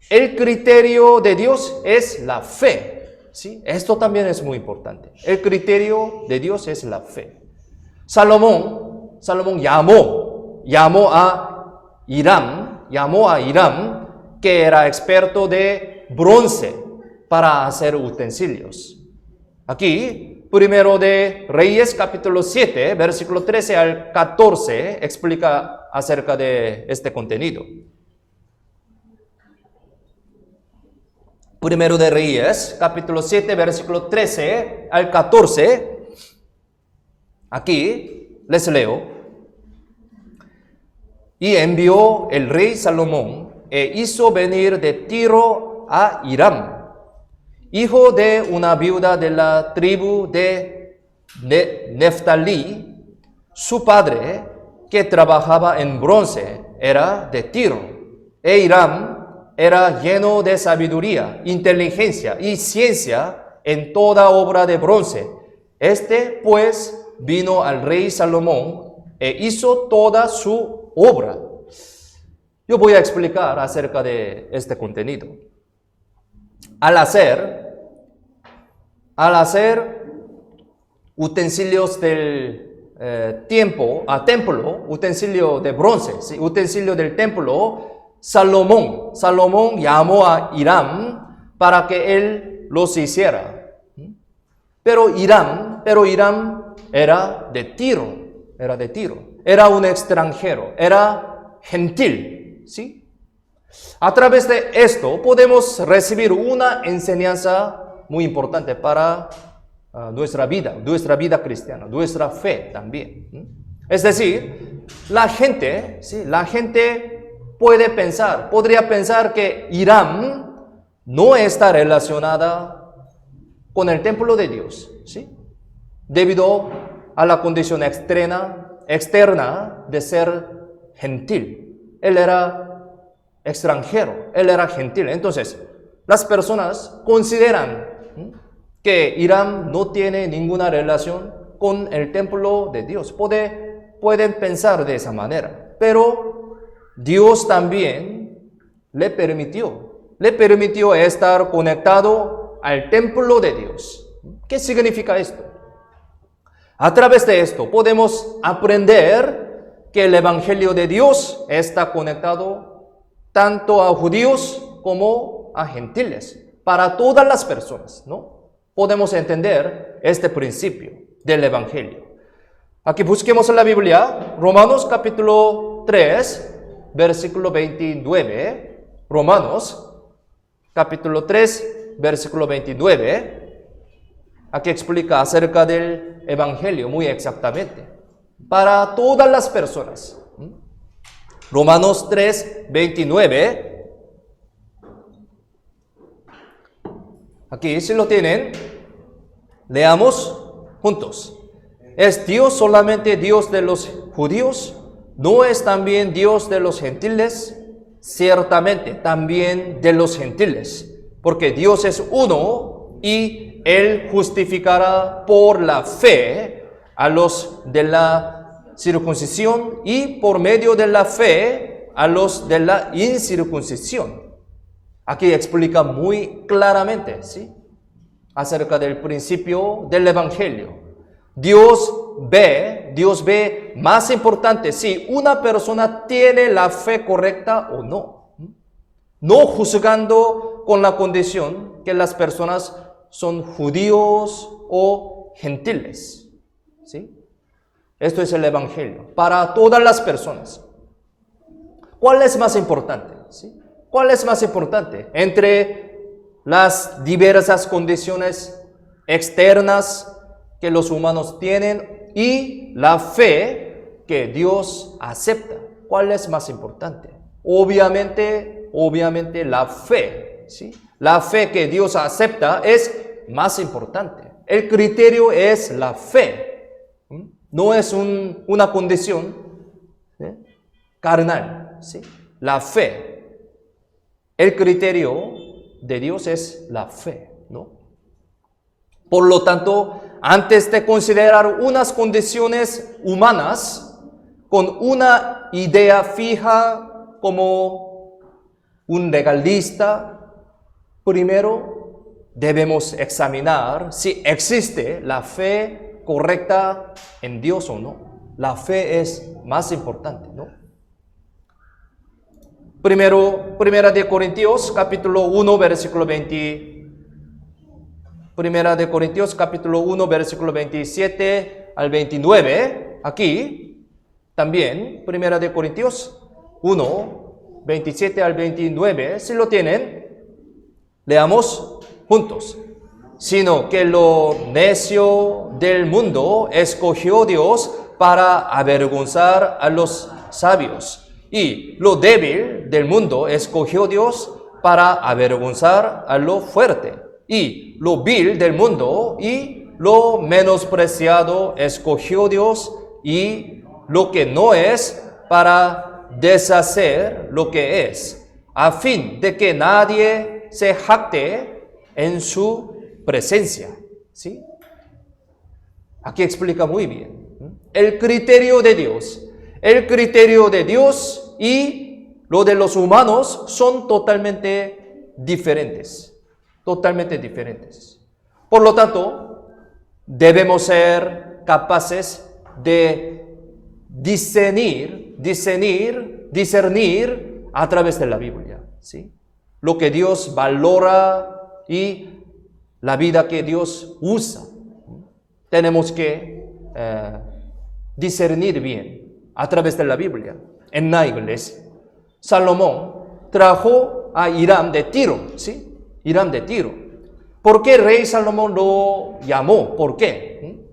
el criterio de Dios es la fe. ¿Sí? Esto también es muy importante. El criterio de Dios es la fe. Salomón llamó a Hiram, que era experto de bronce para hacer utensilios. Aquí, primero de Reyes, capítulo 7, versículo 13 al 14, explica acerca de este contenido. Primero de Reyes, capítulo 7, versículo 13 al 14. Aquí les leo. Y envió el rey Salomón e hizo venir de Tiro a Hiram, hijo de una viuda de la tribu de Neftalí. Su padre, que trabajaba en bronce, era de Tiro. E Hiram era lleno de sabiduría, inteligencia y ciencia en toda obra de bronce. Este, pues, vino al rey Salomón e hizo toda su obra. Yo voy a explicar acerca de este contenido. Al hacer utensilios del templo, utensilio de bronce, ¿sí? Utensilio del templo, Salomón llamó a Hiram para que él los hiciera. Pero Hiram era de Tiro, era un extranjero, era gentil, ¿sí? A través de esto podemos recibir una enseñanza muy importante para nuestra vida cristiana, nuestra fe también. Es decir, la gente podría pensar que Hiram no está relacionada con el templo de Dios, ¿sí? Debido a la condición externa de ser gentil. Él era extranjero, él era gentil. Entonces, las personas consideran que Hiram no tiene ninguna relación con el templo de Dios. Pueden pensar de esa manera, pero Dios también le permitió estar conectado al templo de Dios. ¿Qué significa esto? A través de esto podemos aprender que el Evangelio de Dios está conectado tanto a judíos como a gentiles, para todas las personas, ¿no? Podemos entender este principio del Evangelio. Aquí busquemos en la Biblia, Romanos capítulo 3, versículo 29. Romanos capítulo 3, versículo 29. Aquí explica acerca del Evangelio muy exactamente, para todas las personas. Romanos 3, 29. Aquí, si lo tienen, leamos juntos. ¿Es Dios solamente Dios de los judíos? ¿No es también Dios de los gentiles? Ciertamente, también de los gentiles, porque Dios es uno y Él justificará por la fe a los de la circuncisión y por medio de la fe a los de la incircuncisión. Aquí explica muy claramente, ¿sí?, acerca del principio del Evangelio. Dios ve más importante si una persona tiene la fe correcta o no. No juzgando con la condición que las personas son judíos o gentiles, ¿sí? Esto es el Evangelio para todas las personas. ¿Cuál es más importante? ¿Sí? ¿Cuál es más importante entre las diversas condiciones externas que los humanos tienen y la fe que Dios acepta? ¿Cuál es más importante? Obviamente la fe, ¿sí? La fe que Dios acepta es más importante. El criterio es la fe. No es una condición, ¿sí?, carnal, ¿sí? La fe. El criterio de Dios es la fe, ¿no? Por lo tanto, antes de considerar unas condiciones humanas con una idea fija como un legalista, primero debemos examinar si existe la fe correcta en Dios o no. La fe es más importante, ¿no? Primera de Corintios capítulo 1 versículo 20. Primera de Corintios capítulo 1 versículo 27 al 29. Aquí también Primera de Corintios 1 27 al 29. Si lo tienen, leamos juntos. Sino que lo necio del mundo escogió Dios para avergonzar a los sabios, y lo débil del mundo escogió Dios para avergonzar a lo fuerte. y lo vil del mundo y lo menospreciado escogió Dios y lo que no es para deshacer lo que es, a fin de que nadie se jacte en su presencia. ¿Sí? Aquí explica muy bien. El criterio de Dios y lo de los humanos son totalmente diferentes. Totalmente diferentes. Por lo tanto, debemos ser capaces de discernir a través de la Biblia. ¿Sí? Lo que Dios valora y la vida que Dios usa. Tenemos que discernir bien a través de la Biblia. En la iglesia, Salomón trajo a Hiram de Tiro, ¿sí? Hiram de Tiro. ¿Por qué el rey Salomón lo llamó? ¿Por qué?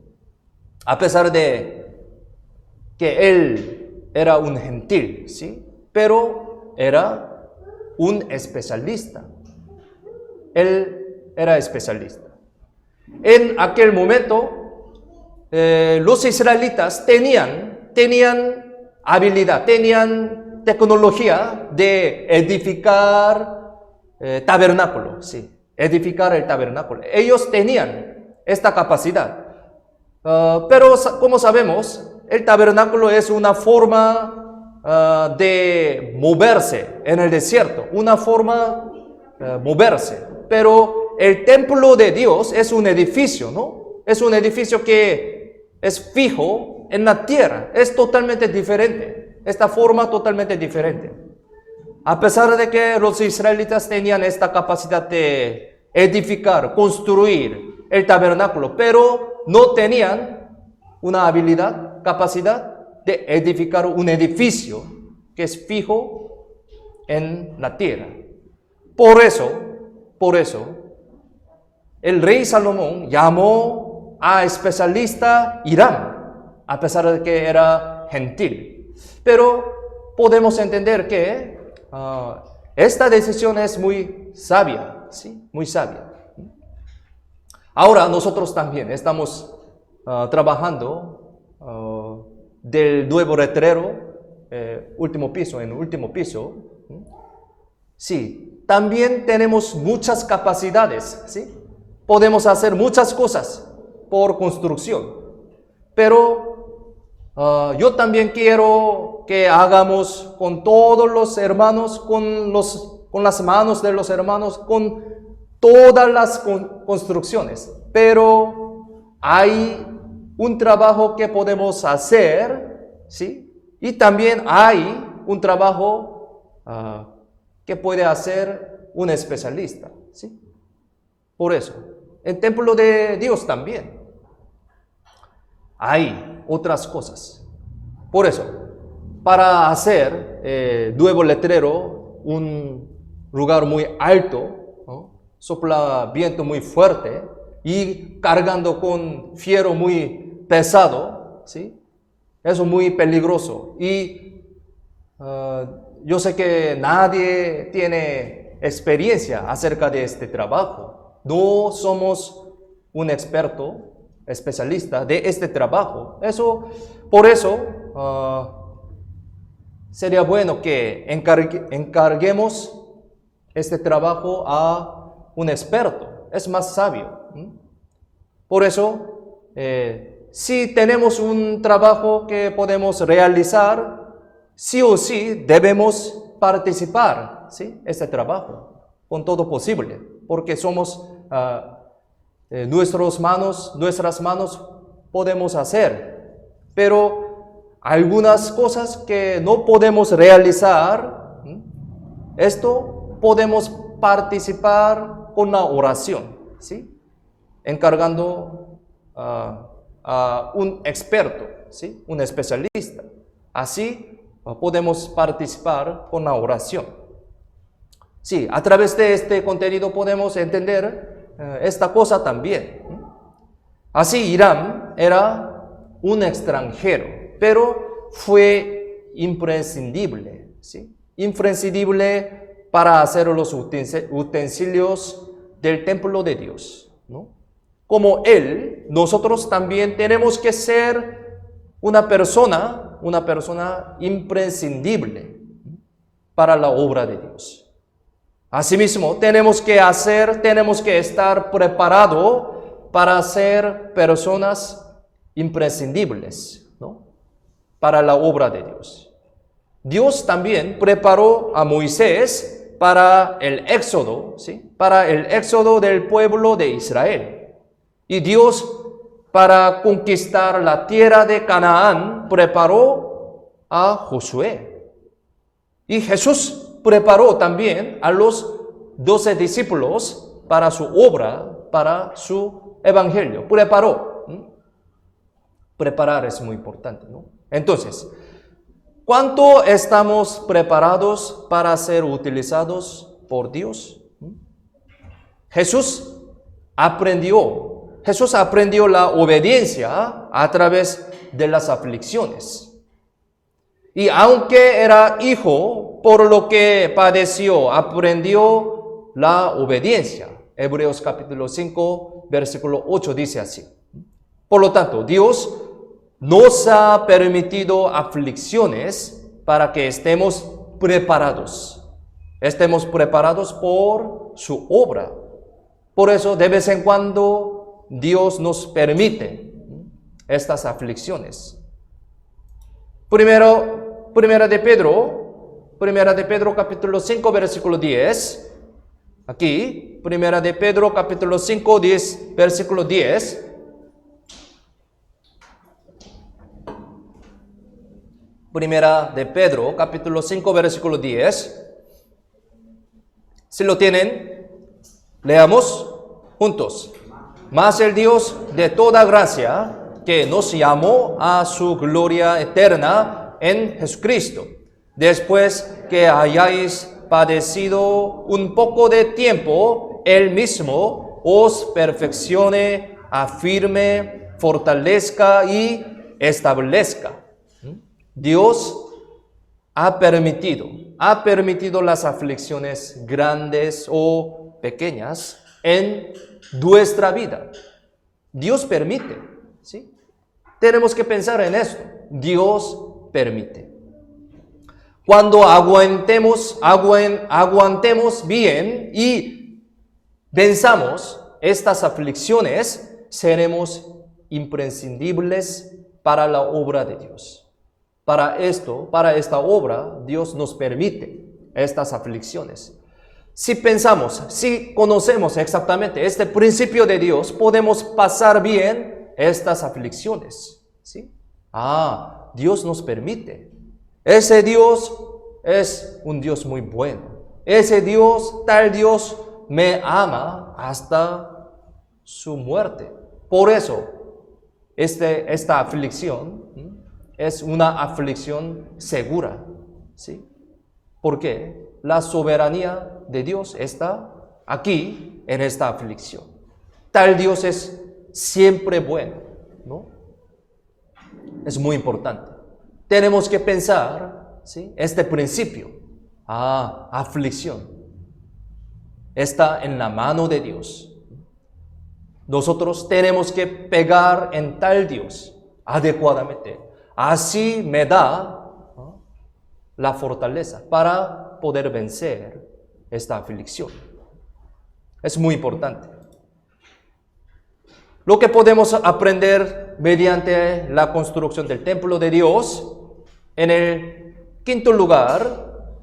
A pesar de que él era un gentil, ¿sí? Pero era un especialista. Él era especialista. En aquel momento, los israelitas tenían habilidad, tenían tecnología de edificar tabernáculo, sí, edificar el tabernáculo. Ellos tenían esta capacidad, pero como sabemos, el tabernáculo es una forma de moverse en el desierto, una forma moverse, pero el templo de Dios es un edificio, ¿no? Es un edificio que es fijo en la tierra, es totalmente diferente, esta forma totalmente diferente. A pesar de que los israelitas tenían esta capacidad de edificar, construir el tabernáculo, pero no tenían una habilidad, capacidad de edificar un edificio que es fijo en la tierra. Por eso, el rey Salomón llamó a especialista Hiram, a pesar de que era gentil. Pero podemos entender que esta decisión es muy sabia, ¿sí? Muy sabia. Ahora nosotros también estamos trabajando del nuevo letrero, último piso, en el último piso. Sí, también tenemos muchas capacidades, ¿sí? Podemos hacer muchas cosas por construcción. Pero yo también quiero que hagamos con todos los hermanos, con las manos de los hermanos, con todas las construcciones. Pero hay un trabajo que podemos hacer, ¿sí? Y también hay un trabajo que puede hacer un especialista, ¿sí? Por eso, el templo de Dios también hay otras cosas. Por eso, para hacer nuevo letrero, un lugar muy alto, ¿no? Sopla viento muy fuerte y cargando con fierro muy pesado, ¿sí? Eso es muy peligroso. Y yo sé que nadie tiene experiencia acerca de este trabajo. No somos un experto, especialista de este trabajo. Por eso, sería bueno que encarguemos este trabajo a un experto. Es más sabio. Por eso, si tenemos un trabajo que podemos realizar, sí o sí debemos participar, ¿sí? Este trabajo con todo posible, porque somos nuestras manos podemos hacer, pero algunas cosas que no podemos realizar, esto podemos participar con la oración, ¿sí? Encargando a un experto, ¿sí? Un especialista. Así podemos participar con la oración. Sí, a través de este contenido podemos entender esta cosa también. Así Hiram era un extranjero, pero fue imprescindible, ¿sí? Imprescindible para hacer los utensilios del templo de Dios, ¿no? Como Él, nosotros también tenemos que ser una persona imprescindible para la obra de Dios. Asimismo, tenemos que estar preparados para ser personas imprescindibles, ¿no? Para la obra de Dios. Dios también preparó a Moisés para el éxodo, ¿sí? Para el éxodo del pueblo de Israel. Y Dios, para conquistar la tierra de Canaán, preparó a Josué. Y Jesús preparó también a los 12 discípulos para su obra, para su evangelio. Preparó. Preparar es muy importante, ¿no? Entonces, ¿cuánto estamos preparados para ser utilizados por Dios? Jesús aprendió la obediencia a través de las aflicciones. Y aunque era hijo, por lo que padeció, aprendió la obediencia. Hebreos capítulo 5, versículo 8 dice así. Por lo tanto, Dios nos ha permitido aflicciones para que estemos preparados. Estemos preparados por su obra. Por eso, de vez en cuando, Dios nos permite estas aflicciones. Primera de Pedro capítulo 5, versículo 10. Aquí, Primera de Pedro capítulo 5, versículo 10. Primera de Pedro capítulo 5, versículo 10. Si lo tienen, leamos juntos. Mas el Dios de toda gracia, que nos llamó a su gloria eterna en Jesucristo, después que hayáis padecido un poco de tiempo, Él mismo os perfeccione, afirme, fortalezca y establezca. Dios ha permitido las aflicciones grandes o pequeñas en nuestra vida. Dios permite, ¿sí? Tenemos que pensar en esto. Dios permite. Cuando aguantemos bien y venzamos estas aflicciones, seremos imprescindibles para la obra de Dios. Para esta obra, Dios nos permite estas aflicciones. Si conocemos exactamente este principio de Dios, podemos pasar bien estas aflicciones, ¿sí? Dios nos permite. Ese Dios es un Dios muy bueno. Tal Dios me ama hasta su muerte. Por eso, esta aflicción es una aflicción segura, ¿sí? ¿Por qué? La soberanía de Dios está aquí en esta aflicción. Tal Dios es siempre bueno, ¿no? Es muy importante. Tenemos que pensar, ¿sí? Este principio. Aflicción. Está en la mano de Dios. Nosotros tenemos que pegar en tal Dios adecuadamente. Así me da la fortaleza para poder vencer esta aflicción. Es muy importante. Lo que podemos aprender mediante la construcción del templo de Dios, en el quinto lugar,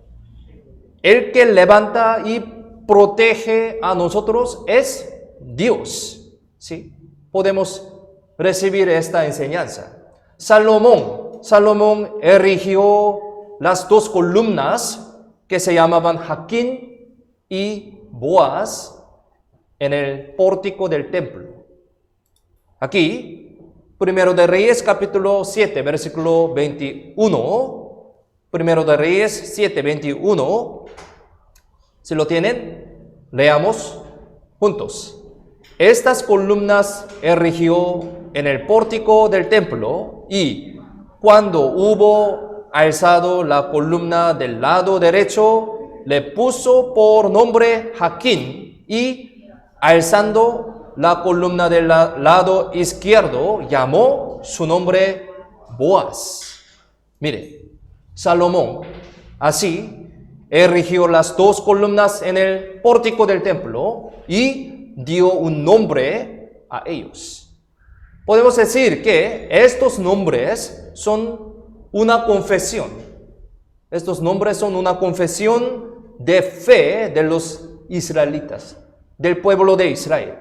el que levanta y protege a nosotros es Dios, ¿sí? Podemos recibir esta enseñanza. Salomón erigió las dos columnas que se llamaban Jaquín y Boaz en el pórtico del templo. Aquí, Primero de Reyes, capítulo 7, versículo 21. Primero de Reyes 7, 21. Si lo tienen, leamos juntos. Estas columnas erigió en el pórtico del templo, y cuando hubo alzado la columna del lado derecho, le puso por nombre Jaquín, y alzando la columna del lado izquierdo, llamó su nombre Boaz. Mire, Salomón así erigió las dos columnas en el pórtico del templo y dio un nombre a ellos. Podemos decir que estos nombres son una confesión. Estos nombres son una confesión de fe de los israelitas, del pueblo de Israel.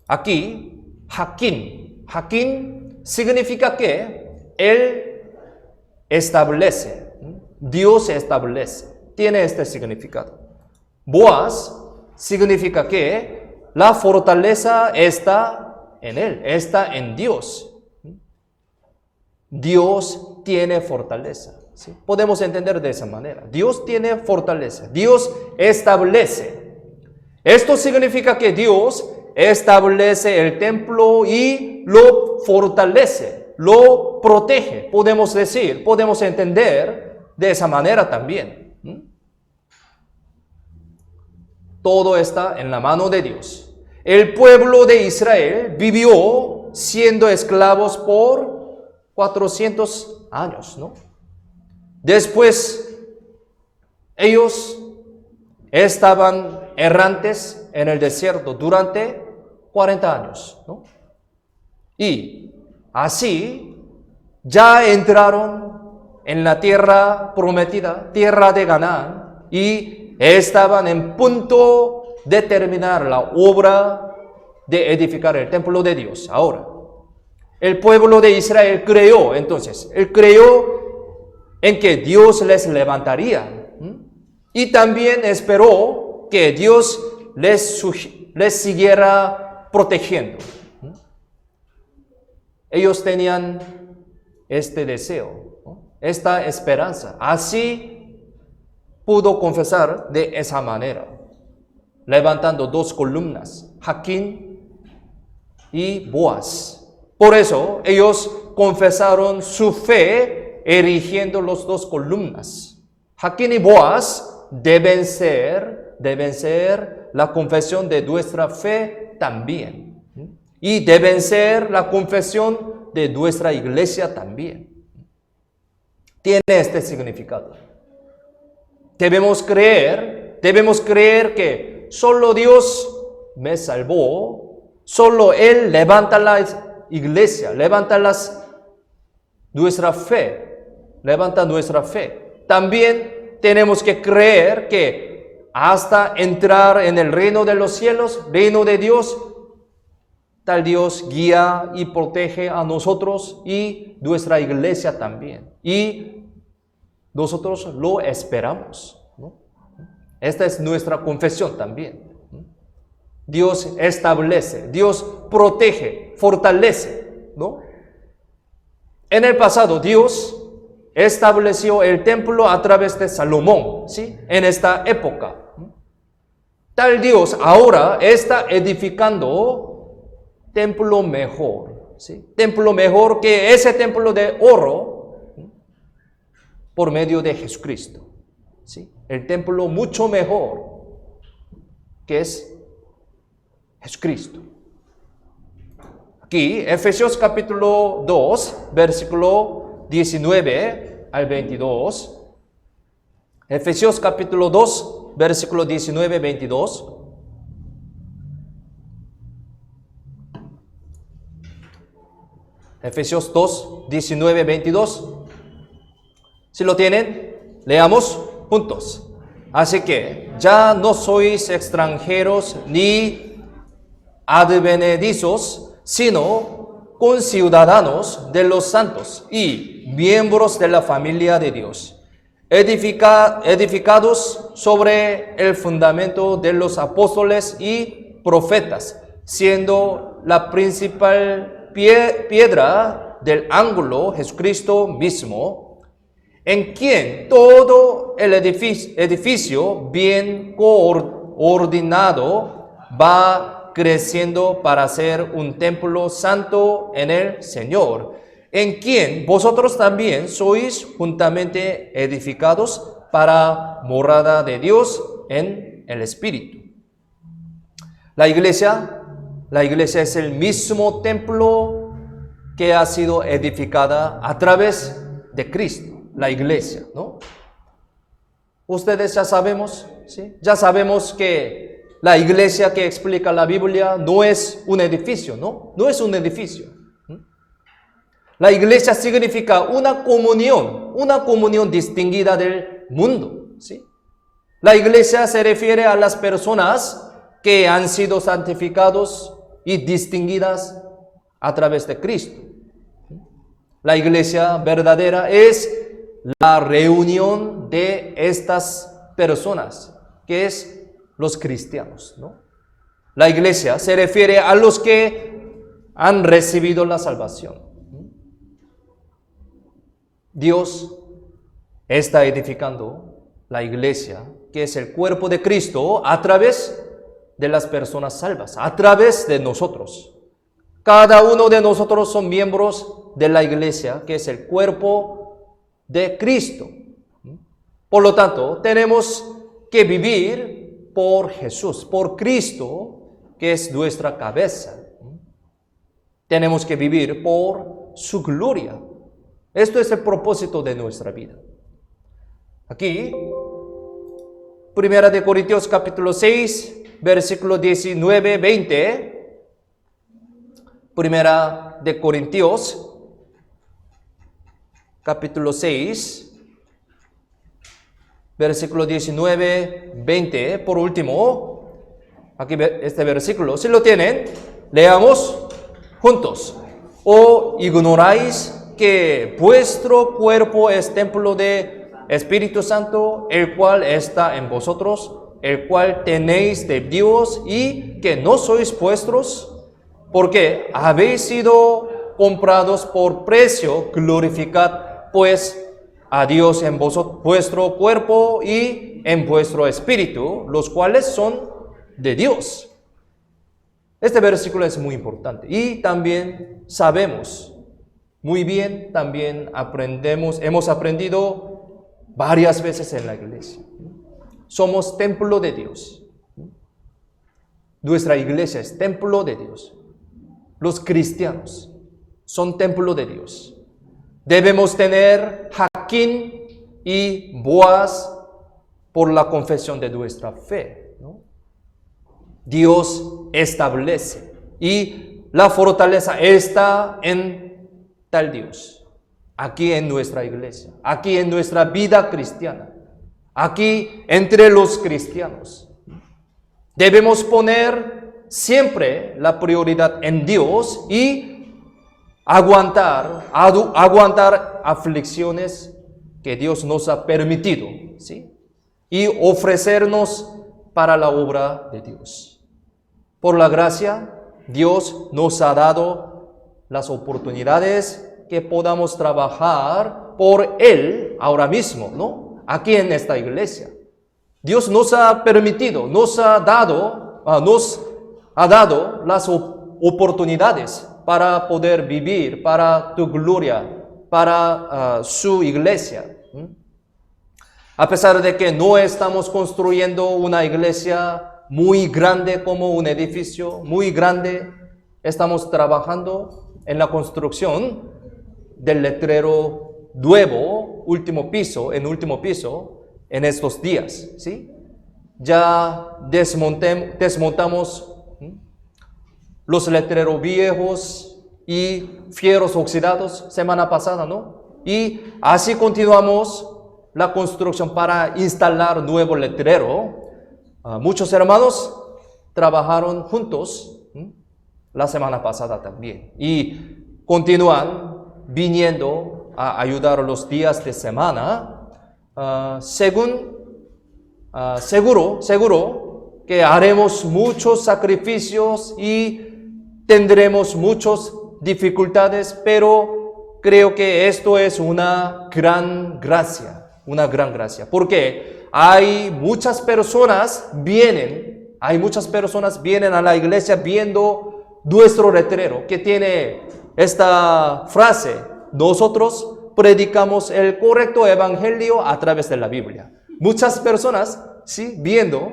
Aquí, Jaquín. Jaquín significa que Él establece, Dios establece, tiene este significado. Boaz significa que la fortaleza está en Él, está en Dios. Dios tiene fortaleza. ¿Sí? Podemos entender de esa manera. Dios tiene fortaleza. Dios establece. Esto significa que Dios establece el templo y lo fortalece, lo protege. Podemos decir, podemos entender de esa manera también. Todo está en la mano de Dios. El pueblo de Israel vivió siendo esclavos por 400 años, ¿no? Después, ellos estaban errantes en el desierto durante 40 años, ¿no? Y así ya entraron en la tierra prometida, tierra de Canaán, y estaban en punto de terminar la obra de edificar el templo de Dios. Ahora, el pueblo de Israel creyó, entonces, él creyó en que Dios les levantaría. Y también esperó que Dios les siguiera protegiendo. Ellos tenían este deseo, esta esperanza. Así pudo confesar de esa manera, levantando dos columnas, Jaquín y Boaz. Por eso ellos confesaron su fe erigiendo las dos columnas. Jaquín y Boaz deben ser la confesión de nuestra fe también. Y deben ser la confesión de nuestra iglesia también. Tiene este significado. Debemos creer que solo Dios me salvó, solo Él levanta la iglesia, levanta nuestra fe. También tenemos que creer que hasta entrar en el reino de los cielos, reino de Dios, tal Dios guía y protege a nosotros y nuestra iglesia también. Y nosotros lo esperamos, ¿no? Esta es nuestra confesión también. Dios establece, Dios protege, fortalece, ¿no? En el pasado, Dios estableció el templo a través de Salomón, ¿sí? En esta época. Tal Dios ahora está edificando templo mejor, ¿sí? Templo mejor que ese templo de oro, ¿sí? Por medio de Jesucristo, ¿sí? El templo mucho mejor que es Jesucristo. Aquí, Efesios capítulo 2, versículo 19 al 22. Efesios capítulo 2, versículo 19 al 22. Efesios 2, 19, 22. Si lo tienen, leamos juntos. Así que ya no sois extranjeros ni advenedizos, sino conciudadanos de los santos y miembros de la familia de Dios, edificados sobre el fundamento de los apóstoles y profetas, siendo la principal piedra del ángulo Jesucristo mismo, en quien todo el edificio bien coordinado va creciendo para ser un templo santo en el Señor, en quien vosotros también sois juntamente edificados para morada de Dios en el Espíritu. La iglesia es el mismo templo que ha sido edificada a través de Cristo, la iglesia, ¿no? Ustedes ya sabemos, ¿sí? Ya sabemos que la iglesia que explica la Biblia no es un edificio, ¿no? No es un edificio. La iglesia significa una comunión distinguida del mundo, ¿sí? La iglesia se refiere a las personas que han sido santificados y distinguidas a través de Cristo. La iglesia verdadera es la reunión de estas personas, que es los cristianos, ¿no? La iglesia se refiere a los que han recibido la salvación. Dios está edificando la iglesia, que es el cuerpo de Cristo, a través de las personas salvas, a través de nosotros. Cada uno de nosotros son miembros de la iglesia, que es el cuerpo de Cristo. Por lo tanto, tenemos que vivir por Jesús, por Cristo, que es nuestra cabeza. Tenemos que vivir por su gloria. Esto es el propósito de nuestra vida. Aquí, 1 de Corintios capítulo 6, versículo 19, 20. 1 de Corintios capítulo 6, versículo 19, 20. Por último, aquí este versículo, si lo tienen, leamos juntos. ¿O ignoráis que vuestro cuerpo es templo de Espíritu Santo, el cual está en vosotros, el cual tenéis de Dios, y que no sois vuestros? Porque habéis sido comprados por precio. Glorificad pues a Dios en vuestro cuerpo y en vuestro espíritu, los cuales son de Dios. Este versículo es muy importante. Y también sabemos muy bien, también hemos aprendido varias veces en la iglesia. Somos templo de Dios. Nuestra iglesia es templo de Dios. Los cristianos son templo de Dios. Debemos tener Jaquín y Boaz por la confesión de nuestra fe, ¿no? Dios establece y la fortaleza está en tal Dios, aquí en nuestra iglesia, aquí en nuestra vida cristiana, aquí entre los cristianos. Debemos poner siempre la prioridad en Dios y aguantar aflicciones que Dios nos ha permitido, ¿sí? Y ofrecernos para la obra de Dios. Por la gracia, Dios nos ha dado las oportunidades que podamos trabajar por Él ahora mismo, ¿no? Aquí en esta iglesia. Dios nos ha permitido, nos ha dado las oportunidades para poder vivir para tu gloria, para su iglesia. A pesar de que no estamos construyendo una iglesia muy grande como un edificio, muy grande, estamos trabajando en la construcción del letrero nuevo, último piso, en estos días, ¿sí? Ya desmontamos los letreros viejos y fierros oxidados semana pasada, ¿no? Y así continuamos la construcción para instalar nuevo letrero. Muchos hermanos trabajaron juntos la semana pasada también y continúan viniendo a ayudar los días de semana. Seguro que haremos muchos sacrificios y tendremos muchas dificultades, pero creo que esto es una gran gracia, porque hay muchas personas vienen a la iglesia viendo nuestro letrero que tiene esta frase: nosotros predicamos el correcto evangelio a través de la Biblia. Muchas personas, sí, viendo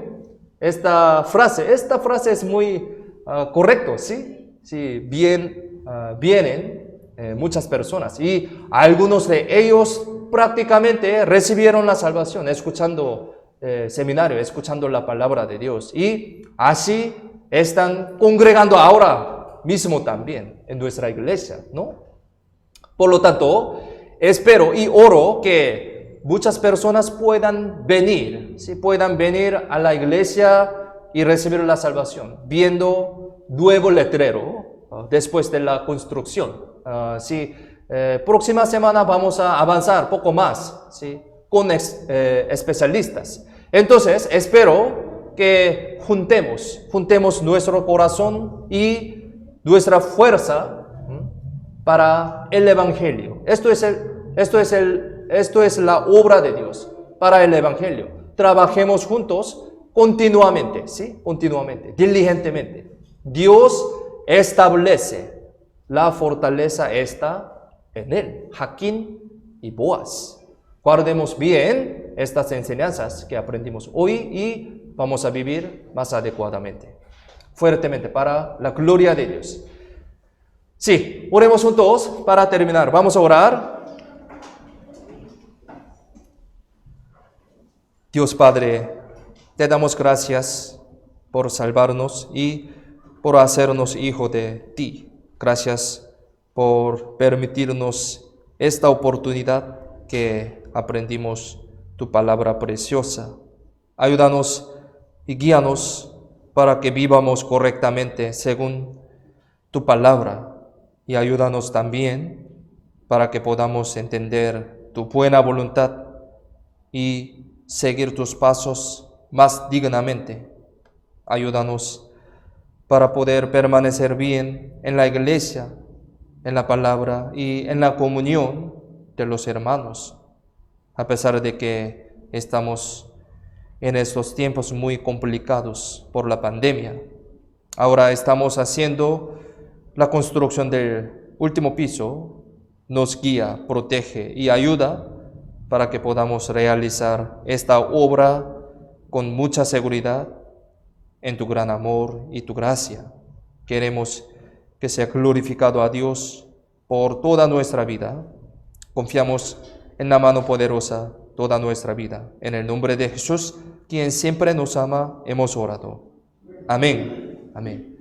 esta frase es muy correcto, ¿sí? Sí, vienen muchas personas y algunos de ellos prácticamente recibieron la salvación escuchando seminario, escuchando la palabra de Dios y así están congregando ahora mismo también en nuestra iglesia, ¿no? Por lo tanto, espero y oro que muchas personas puedan venir, ¿sí? Puedan venir a la iglesia y recibir la salvación, viendo nuevo letrero después de la construcción. Sí, próxima semana vamos a avanzar poco más, ¿sí? Con especialistas. Entonces, espero que juntemos nuestro corazón y nuestra fuerza para el Evangelio. Esto es la obra de Dios para el Evangelio. Trabajemos juntos continuamente, ¿sí? Continuamente, diligentemente. Dios establece, la fortaleza está en Él. Jaquín y Boaz. Guardemos bien estas enseñanzas que aprendimos hoy y vamos a vivir más adecuadamente, fuertemente, para la gloria de Dios. Sí, oremos juntos para terminar. Vamos a orar. Dios Padre, te damos gracias por salvarnos y por hacernos hijo de ti. Gracias por permitirnos esta oportunidad que aprendimos tu palabra preciosa. Ayúdanos y guíanos para que vivamos correctamente según tu palabra. Y ayúdanos también para que podamos entender tu buena voluntad y seguir tus pasos más dignamente. Ayúdanos para poder permanecer bien en la iglesia, en la palabra y en la comunión de los hermanos, a pesar de que estamos en estos tiempos muy complicados por la pandemia. Ahora estamos haciendo la construcción del último piso. Nos guía, protege y ayuda para que podamos realizar esta obra con mucha seguridad en tu gran amor y tu gracia. Queremos que sea glorificado a Dios por toda nuestra vida. Confiamos en la mano poderosa toda nuestra vida. En el nombre de Jesús, quien siempre nos ama, hemos orado. Amén. Amén.